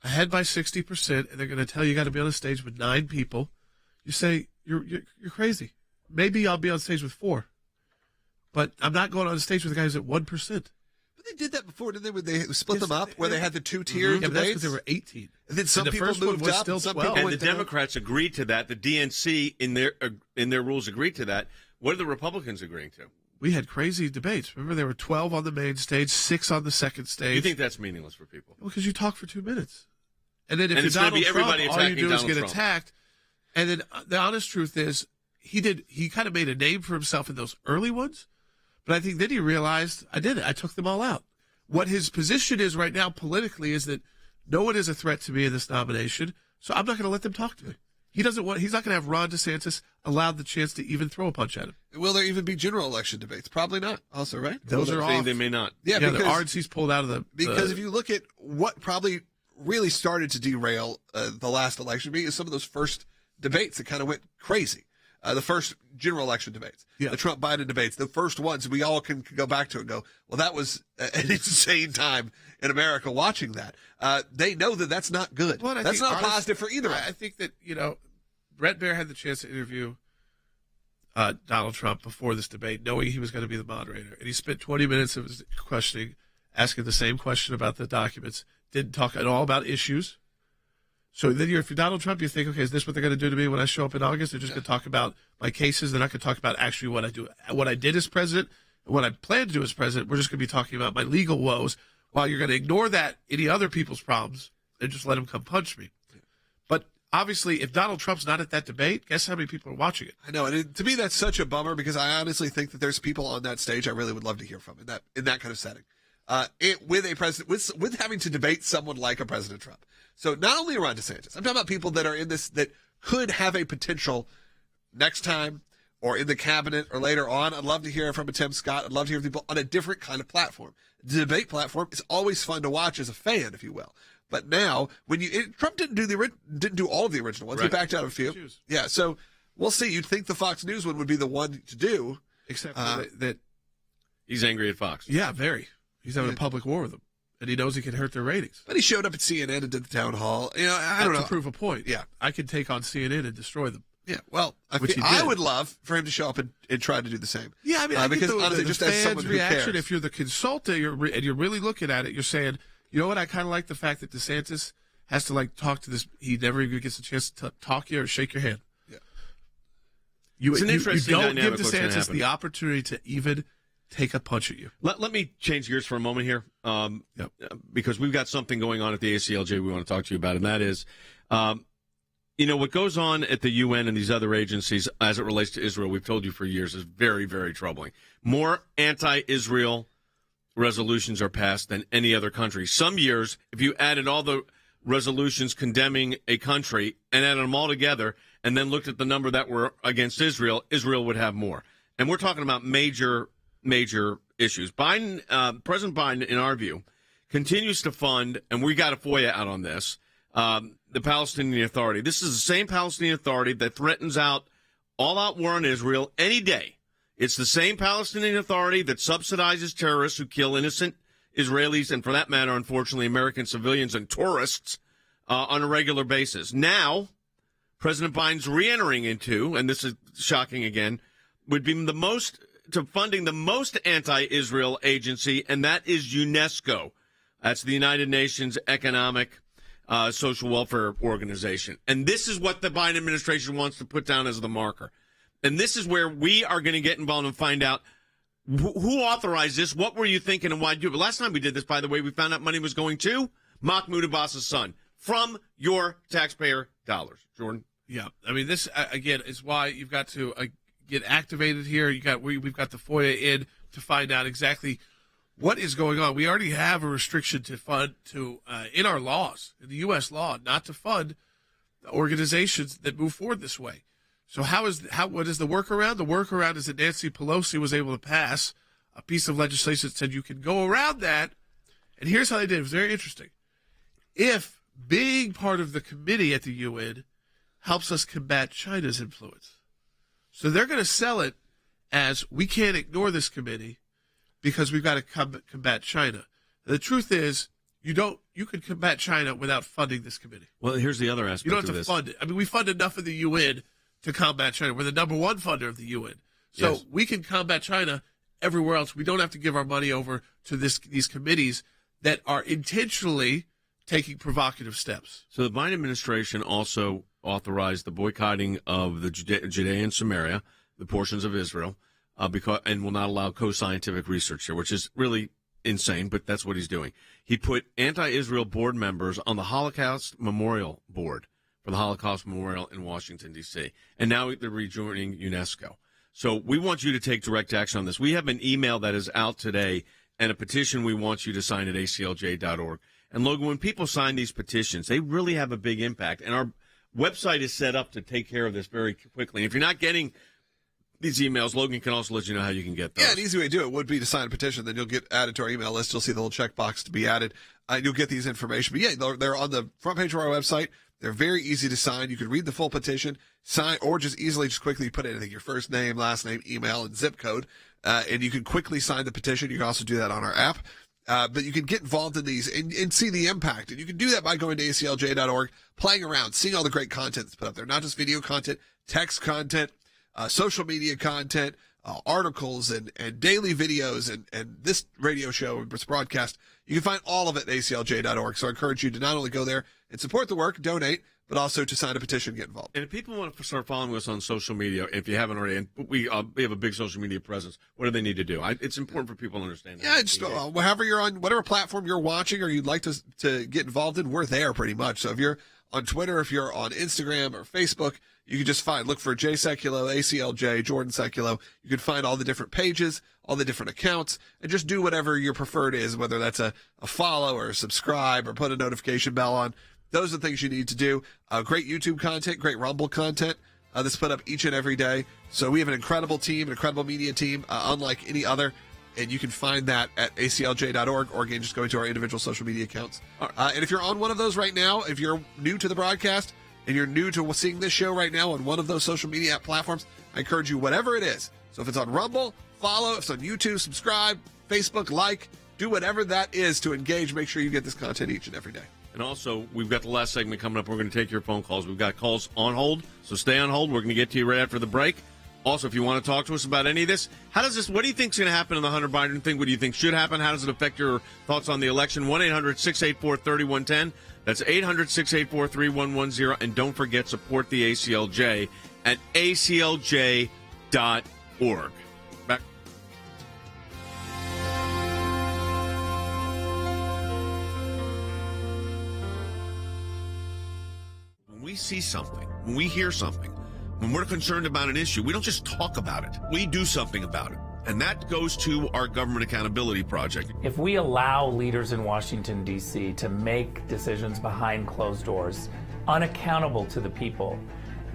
ahead by 60% and they're going to tell you got to be on a stage with 9 people, you say, you're crazy. Maybe I'll be on stage with 4. But I'm not going on stage with the guys at 1%. But they did that before, didn't they? When they split them up, where they had the 2-tier Yeah, but that's debates. because there were 18. And then some the people first one moved was up, still and some 12. people And went the down. Democrats agreed to that. The DNC, in their rules, agreed to that. What are the Republicans agreeing to? We had crazy debates. Remember, there were 12 on the main stage, 6 on the second stage. You think that's meaningless for people? Well, because you talk for 2 minutes. And then if And you're it's gonna Donald be everybody Trump, all you attacking do is Donald get Trump. attacked. And then the honest truth is, he kind of made a name for himself in those early ones. But I think then he realized, I did it. I took them all out. What his position is right now politically is that no one is a threat to me in this nomination, so I'm not going to let them talk to me. He's not going to have Ron DeSantis allowed the chance to even throw a punch at him. Will there even be general election debates? Probably not. Also, right? Those are off. They may not. Yeah, the because RNC's pulled out of the... Because if you look at what probably really started to derail the last election, is some of those first debates that kind of went crazy. The first general election debates, the Trump-Biden debates, the first ones, we all can go back to and go, well, that was an insane time in America watching that. They know that that's not good. Well, that's not positive for either. I think that, Brett Baer had the chance to interview Donald Trump before this debate, knowing he was going to be the moderator. And he spent 20 minutes of his questioning, asking the same question about the documents, didn't talk at all about issues. So then if you're Donald Trump, you think, okay, is this what they're going to do to me when I show up in August? They're just going to talk about my cases. They're not going to talk about actually what I did as president, and what I plan to do as president. We're just going to be talking about my legal woes while you're going to ignore any other people's problems and just let them come punch me. But obviously, if Donald Trump's not at that debate, guess how many people are watching it? I know, and to me, that's such a bummer because I honestly think that there's people on that stage I really would love to hear from in that kind of setting. With a president, with having to debate someone like a President Trump. So not only Ron DeSantis, I'm talking about people that are in this that could have a potential next time or in the cabinet or later on. I'd love to hear from a Tim Scott. I'd love to hear from people on a different kind of platform. The debate platform is always fun to watch as a fan, if you will. But now, Trump didn't do all of the original ones. Right. He backed out of a few. Yeah, so we'll see. You'd think the Fox News one would be the one to do, except for that he's angry at Fox. Yeah, very. He's having a public war with them, and he knows he can hurt their ratings. But he showed up at CNN and did the town hall. I don't know. To prove a point. Yeah. I could take on CNN and destroy them. Yeah, well, I would love for him to show up and try to do the same. Yeah, I mean, I because think honestly, the just as someone fans' who reaction, cares. if you're the consultant and you're really looking at it, you're saying, you know what, I kind of like the fact that DeSantis has to talk to this. He never even gets a chance to talk you or shake your hand. Yeah. It's an interesting you don't give dynamic what's gonna DeSantis happen. the opportunity to even take a punch at you. Let me change gears for a moment here, because we've got something going on at the ACLJ we want to talk to you about, and that is, what goes on at the UN and these other agencies as it relates to Israel, we've told you for years, is very, very troubling. More anti-Israel resolutions are passed than any other country. Some years, if you added all the resolutions condemning a country and added them all together and then looked at the number that were against Israel, Israel would have more. And we're talking about major issues. President Biden, in our view, continues to fund, and we got a FOIA out on this, the Palestinian Authority. This is the same Palestinian Authority that threatens all-out war on Israel any day. It's the same Palestinian Authority that subsidizes terrorists who kill innocent Israelis and, for that matter, unfortunately, American civilians and tourists on a regular basis. Now, President Biden's re-entering into, and this is shocking again, would be funding the most anti-Israel agency, and that is UNESCO. That's the United Nations Economic Social Welfare Organization. And this is what the Biden administration wants to put down as the marker. And this is where we are going to get involved and find out who authorized this, what were you thinking, and why do it. But last time we did this, by the way, we found out money was going to Mahmoud Abbas's son from your taxpayer dollars. Jordan? Yeah. I mean, this, again, is why you've got to get activated here. We've got the FOIA in to find out exactly what is going on. We already have a restriction to fund in our laws, in the U.S. law, not to fund organizations that move forward this way. So what is the workaround? The workaround is that Nancy Pelosi was able to pass a piece of legislation that said you can go around that. And here's how they did it. It was very interesting. If big part of the committee at the UN helps us combat China's influence. So they're going to sell it as we can't ignore this committee because we've got to combat China. The truth is, you can combat China without funding this committee. Well, here's the other aspect you don't have of to this. fund it. I mean, we fund enough of the UN to combat China. We're the number one funder of the UN. So Yes. we can combat China everywhere else. We don't have to give our money over to these committees that are intentionally taking provocative steps. So the Biden administration also authorized the boycotting of the Judea and Samaria, the portions of Israel, and will not allow co-scientific research there, which is really insane, but that's what he's doing. He put anti-Israel board members on the Holocaust Memorial Board for the Holocaust Memorial in Washington, D.C., and now they're rejoining UNESCO. So we want you to take direct action on this. We have an email that is out today and a petition we want you to sign at aclj.org. And Logan, when people sign these petitions, they really have a big impact. And our website is set up to take care of this very quickly. If you're not getting these emails, Logan can also let you know how you can get those. Yeah, an easy way to do it would be to sign a petition. Then you'll get added to our email list. You'll see the little checkbox to be added. You'll get these information. But yeah, they're on the front page of our website. They're very easy to sign. You can read the full petition, sign, or just quickly put anything, your first name, last name, email, and zip code. And you can quickly sign the petition. You can also do that on our app. But you can get involved in these and see the impact. And you can do that by going to aclj.org, playing around, seeing all the great content that's put up there. Not just video content, text content, social media content, articles, and daily videos, and this radio show, this broadcast. You can find all of it at aclj.org. So I encourage you to not only go there and support the work, donate, but also to sign a petition and get involved. And if people want to start following us on social media, if you haven't already, and we have a big social media presence, what do they need to do? It's important for people to understand that. Yeah, just wherever you're on, whatever platform you're watching or you'd like to get involved in, we're there pretty much. So if you're on Twitter, if you're on Instagram or Facebook, you can just look for Jay Sekulow, ACLJ, Jordan Sekulow. You can find all the different pages, all the different accounts, and just do whatever your preferred is, whether that's a follow or a subscribe or put a notification bell on. Those are the things you need to do. Great YouTube content, great Rumble content that's put up each and every day. So we have an incredible team, an incredible media team, unlike any other. And you can find that at aclj.org, or again, just going to our individual social media accounts. And if you're on one of those right now, if you're new to the broadcast and you're new to seeing this show right now on one of those social media platforms, I encourage you, whatever it is. So if it's on Rumble, follow. If it's on YouTube, subscribe. Facebook, like. Do whatever that is to engage. Make sure you get this content each and every day. And also, we've got the last segment coming up. We're going to take your phone calls. We've got calls on hold, so stay on hold. We're going to get to you right after the break. Also, if you want to talk to us about any of this, what do you think is going to happen in the Hunter Biden thing? What do you think should happen? How does it affect your thoughts on the election? 1-800-684-3110. That's 800-684-3110. And don't forget, support the ACLJ at aclj.org. Back. When we see something, when we hear something, when we're concerned about an issue, we don't just talk about it. We do something about it. And that goes to our Government Accountability Project. If we allow leaders in Washington, D.C. to make decisions behind closed doors, unaccountable to the people,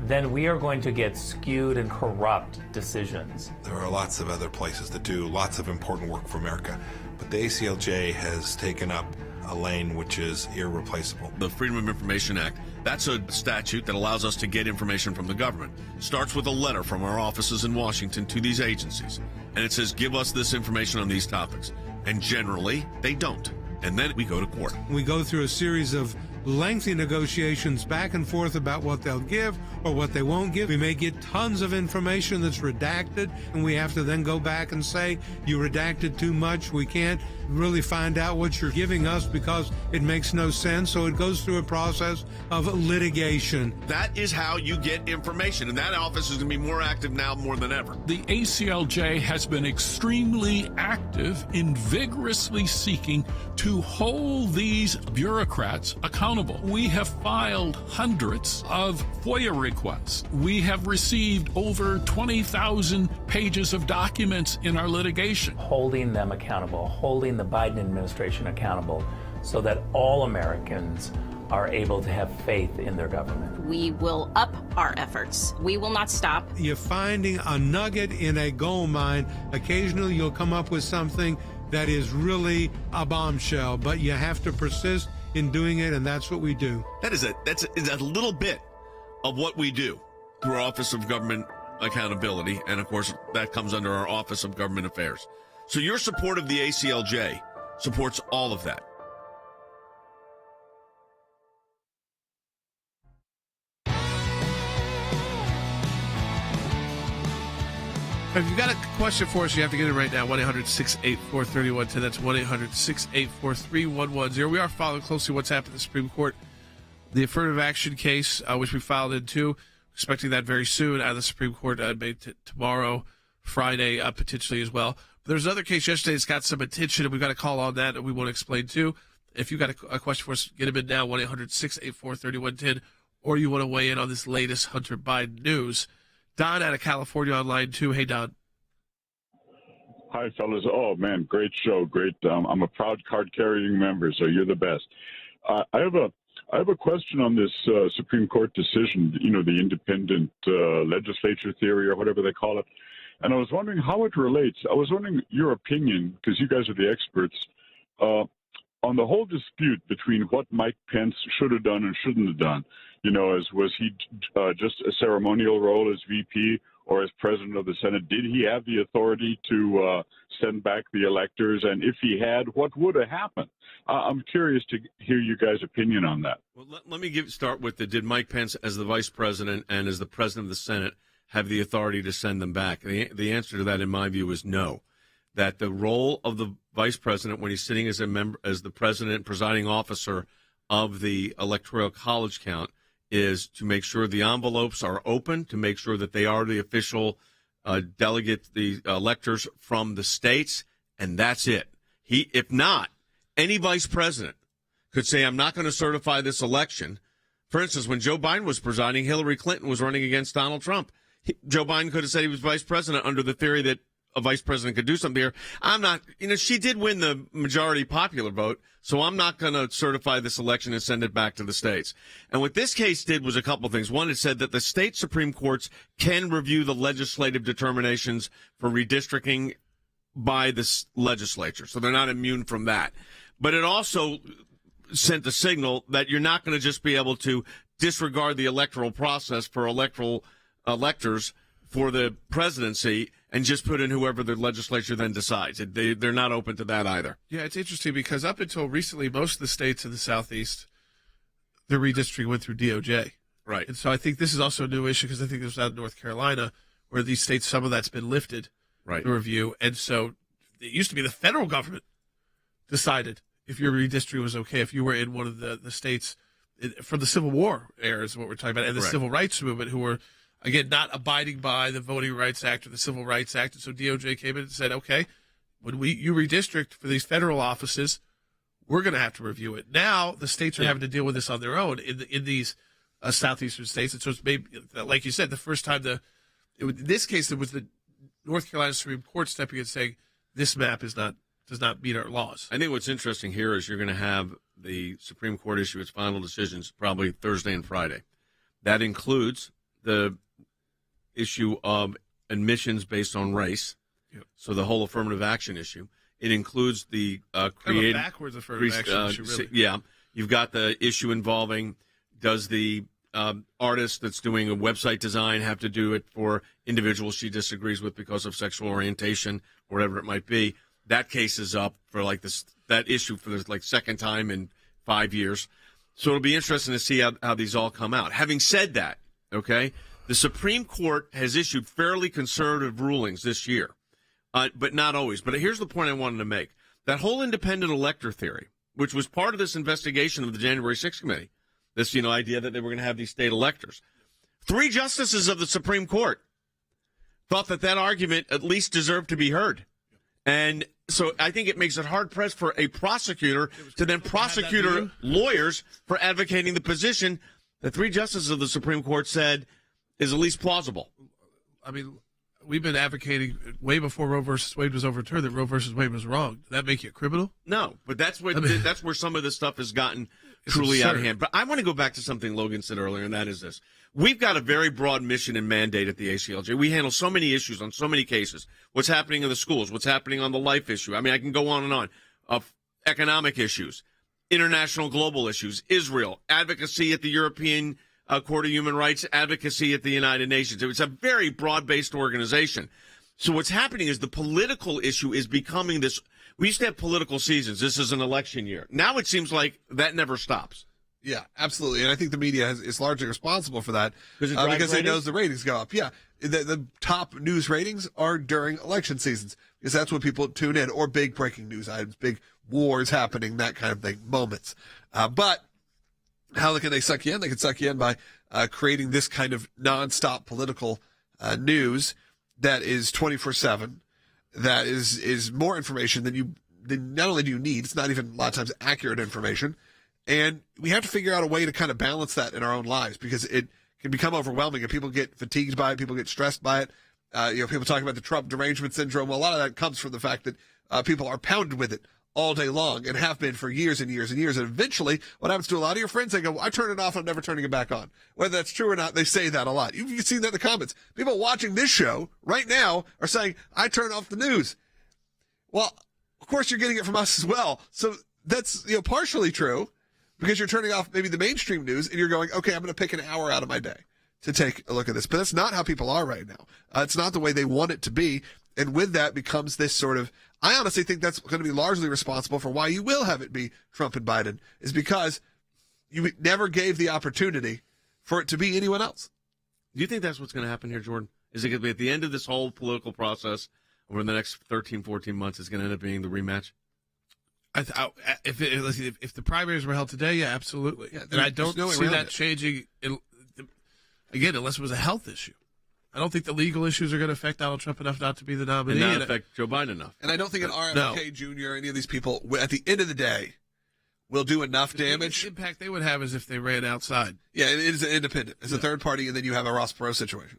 then we are going to get skewed and corrupt decisions. There are lots of other places that do lots of important work for America, but the ACLJ has taken up a lane which is irreplaceable. The Freedom of Information Act, that's a statute that allows us to get information from the government. It starts with a letter from our offices in Washington to these agencies. And it says, give us this information on these topics. And generally, they don't. And then we go to court. We go through a series of lengthy negotiations back and forth about what they'll give or what they won't give. We may get tons of information that's redacted, and we have to then go back and say, you redacted too much. We can't really find out what you're giving us because it makes no sense. So it goes through a process of litigation. That is how you get information, and that office is going to be more active now more than ever. The ACLJ has been extremely active in vigorously seeking to hold these bureaucrats accountable accountable. We have filed hundreds of FOIA requests. We have received over 20,000 pages of documents in our litigation. Holding them accountable, holding the Biden administration accountable so that all Americans are able to have faith in their government. We will up our efforts. We will not stop. You're finding a nugget in a gold mine. Occasionally you'll come up with something that is really a bombshell, but you have to persist in doing it, and that's what we do. That's a little bit of what we do through our Office of Government Accountability, and of course that comes under our Office of Government Affairs. So your support of the ACLJ supports all of that. If you've got a question for us, you have to get it right now. 1-800-684-3110. That's 1-800-684-3110. We are following closely what's happened in the Supreme Court. The affirmative action case, which we filed into, expecting that very soon out of the Supreme Court, made tomorrow, Friday, potentially as well. But there's another case yesterday that's got some attention, and we've got a call on that, and we want to explain too. If you've got a question for us, get them in now, 1-800-684-3110, or you want to weigh in on this latest Hunter Biden news. Don out of California on line 2. Hey, Don. Hi, fellas. Oh, man, great show. Great. I'm a proud card-carrying member, so you're the best. I have a question on this Supreme Court decision, the independent legislature theory or whatever they call it. And I was wondering how it relates. I was wondering your opinion, because you guys are the experts, on the whole dispute between what Mike Pence should have done and shouldn't have done. Was he just a ceremonial role as VP or as president of the Senate? Did he have the authority to send back the electors? And if he had, what would have happened? I'm curious to hear you guys' opinion on that. Well, let me start with did Mike Pence, as the vice president and as the president of the Senate, have the authority to send them back? The answer to that, in my view, is no. That the role of the vice president, when he's sitting as the president, presiding officer of the Electoral College count, is to make sure the envelopes are open, to make sure that they are the official delegate, the electors from the states, and that's it. If not, any vice president could say, I'm not going to certify this election. For instance, when Joe Biden was presiding, Hillary Clinton was running against Donald Trump. Joe Biden could have said he was vice president under the theory that a vice president could do something here. I'm not, she did win the majority popular vote, so I'm not going to certify this election and send it back to the states. And what this case did was a couple of things. One, it said that the state Supreme Courts can review the legislative determinations for redistricting by the legislature, so they're not immune from that. But it also sent the signal that you're not going to just be able to disregard the electoral process for electors for the presidency and just put in whoever the legislature then decides. They're not open to that either. Yeah, it's interesting because up until recently, most of the states in the Southeast, their redistricting went through DOJ. Right. And so I think this is also a new issue because I think there's out in North Carolina where these states, some of that's been lifted right. to review. And so it used to be the federal government decided if your redistricting was okay, if you were in one of the states from the Civil War era is what we're talking about, and the Civil Rights Movement who were, again, not abiding by the Voting Rights Act or the Civil Rights Act. And so DOJ came in and said, okay, when you redistrict for these federal offices, we're going to have to review it. Now the states are having to deal with this on their own in these southeastern states. And so it's maybe, like you said, the first time in this case, it was the North Carolina Supreme Court stepping in and saying this map does not meet our laws. I think what's interesting here is you're going to have the Supreme Court issue its final decisions probably Thursday and Friday. That includes the issue of admissions based on race, so the whole affirmative action issue. It includes the creative backwards affirmative action issue, really. Yeah, you've got the issue involving does the artist that's doing a website design have to do it for individuals she disagrees with because of sexual orientation or whatever it might be. That case is up for that issue for the second time in 5 years. So it'll be interesting to see how these all come out. Having said that, okay, the Supreme Court has issued fairly conservative rulings this year, but not always. But here's the point I wanted to make. That whole independent elector theory, which was part of this investigation of the January 6th committee, this idea that they were going to have these state electors, 3 justices of the Supreme Court thought that argument at least deserved to be heard. And So I think it makes it hard-pressed for a prosecutor to then prosecute lawyers for advocating the position that 3 justices of the Supreme Court said is at least plausible. I mean, we've been advocating way before Roe versus Wade was overturned that Roe versus Wade was wrong. Did that make you a criminal? No, but that's where some of this stuff has gotten truly out of hand. But I want to go back to something Logan said earlier, and that is this. We've got a very broad mission and mandate at the ACLJ. We handle so many issues on so many cases. What's happening in the schools, what's happening on the life issue. I mean, I can go on and on. Of economic issues, international global issues, Israel, advocacy at the European Court of Human Rights, advocacy at the United Nations. It's a very broad-based organization. So what's happening is the political issue is becoming this. We used to have political seasons. This is an election year. Now it seems like that never stops. Yeah, absolutely. And I think the media is largely responsible for that because it knows the ratings go up. Yeah, the top news ratings are during election seasons because that's when people tune in, or big breaking news items, big wars happening, that kind of thing, moments. But how can they suck you in? They can suck you in by creating this kind of nonstop political news that is 24/7, that is more information than not only do you need, it's not even a lot of times accurate information. And we have to figure out a way to kind of balance that in our own lives because it can become overwhelming and people get fatigued by it, people get stressed by it. People talk about the Trump derangement syndrome. Well, a lot of that comes from the fact that people are pounded with it all day long and have been for years and years and years. And eventually, what happens to a lot of your friends, they go, I turn it off, I'm never turning it back on. Whether that's true or not, they say that a lot. You've seen that in the comments. People watching this show right now are saying, I turn off the news. Well, of course, you're getting it from us as well. So that's partially true because you're turning off maybe the mainstream news and you're going, okay, I'm going to pick an hour out of my day to take a look at this. But that's not how people are right now. It's not the way they want it to be. And with that becomes this sort of, I honestly think that's going to be largely responsible for why you will have it be Trump and Biden, is because you never gave the opportunity for it to be anyone else. Do you think that's what's going to happen here, Jordan? Is it going to be at the end of this whole political process over the next 13, 14 months, it's going to end up being the rematch? If the primaries were held today, yeah, absolutely. Yeah, and I don't see that changing, again, unless it was a health issue. I don't think the legal issues are going to affect Donald Trump enough not to be the nominee. And not affect Joe Biden enough. And I don't think an RFK Jr. or any of these people, at the end of the day, will do enough damage. The impact they would have is if they ran outside. Yeah, it is independent. It's a third party, and then you have a Ross Perot situation.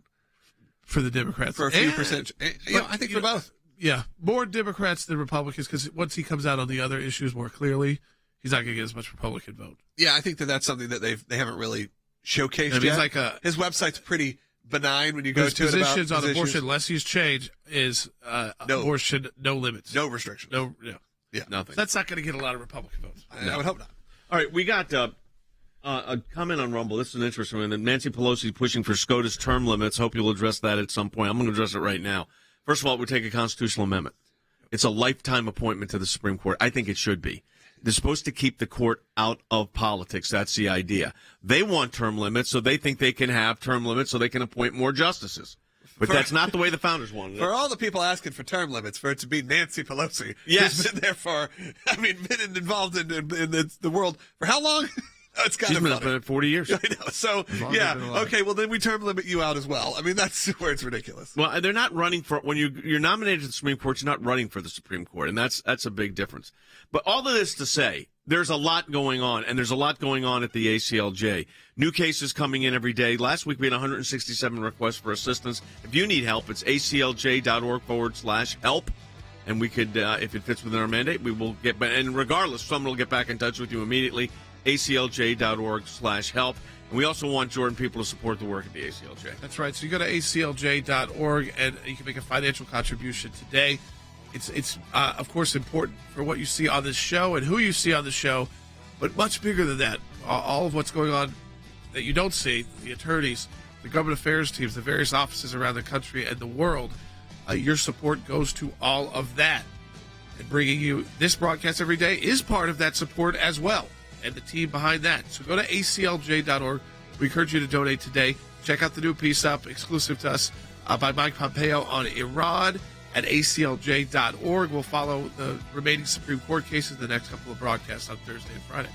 For the Democrats. For a few percent. I think for both. Yeah, more Democrats than Republicans, because once he comes out on the other issues more clearly, he's not going to get as much Republican vote. Yeah, I think that's something that they haven't really showcased yet. His website's pretty benign when you go to it. His positions on abortion, unless he's changed, is abortion, no limits. No restrictions. Nothing. That's not going to get a lot of Republican votes. I would hope not. All right, we got a comment on Rumble. This is an interesting one. Nancy Pelosi pushing for SCOTUS term limits. Hope you'll address that at some point. I'm going to address it right now. First of all, we take a constitutional amendment. It's a lifetime appointment to the Supreme Court. I think it should be. They're supposed to keep the court out of politics. That's the idea. They want term limits, so they think they can have term limits so they can appoint more justices. But that's not the way the founders wanted it. For all the people asking for term limits, for it to be Nancy Pelosi, yes, who's been there for, been involved in the world for how long? It's kind She's of been funny. up in it 40 years. I know. So, yeah, okay, well, then we term limit you out as well. I mean, that's where it's ridiculous. Well, they're not running for, when you're nominated to the Supreme Court, you're not running for the Supreme Court, and that's a big difference. But all of this to say, there's a lot going on, and there's a lot going on at the ACLJ. New cases coming in every day. Last week we had 167 requests for assistance. If you need help, it's aclj.org/help. And we could, if it fits within our mandate, we will get back. And regardless, someone will get back in touch with you immediately. aclj.org/help. And we also want Jordan people to support the work at the ACLJ. That's right. So you go to aclj.org and you can make a financial contribution today. It's of course important for what you see on this show and who you see on the show, but much bigger than that. All of what's going on that you don't see, the attorneys, the government affairs teams, the various offices around the country and the world, your support goes to all of that. And bringing you this broadcast every day is part of that support as well, and the team behind that. So go to aclj.org. We encourage you to donate today. Check out the new piece up, exclusive to us, by Mike Pompeo on Iran at aclj.org. We'll follow the remaining Supreme Court cases in the next couple of broadcasts on Thursday and Friday.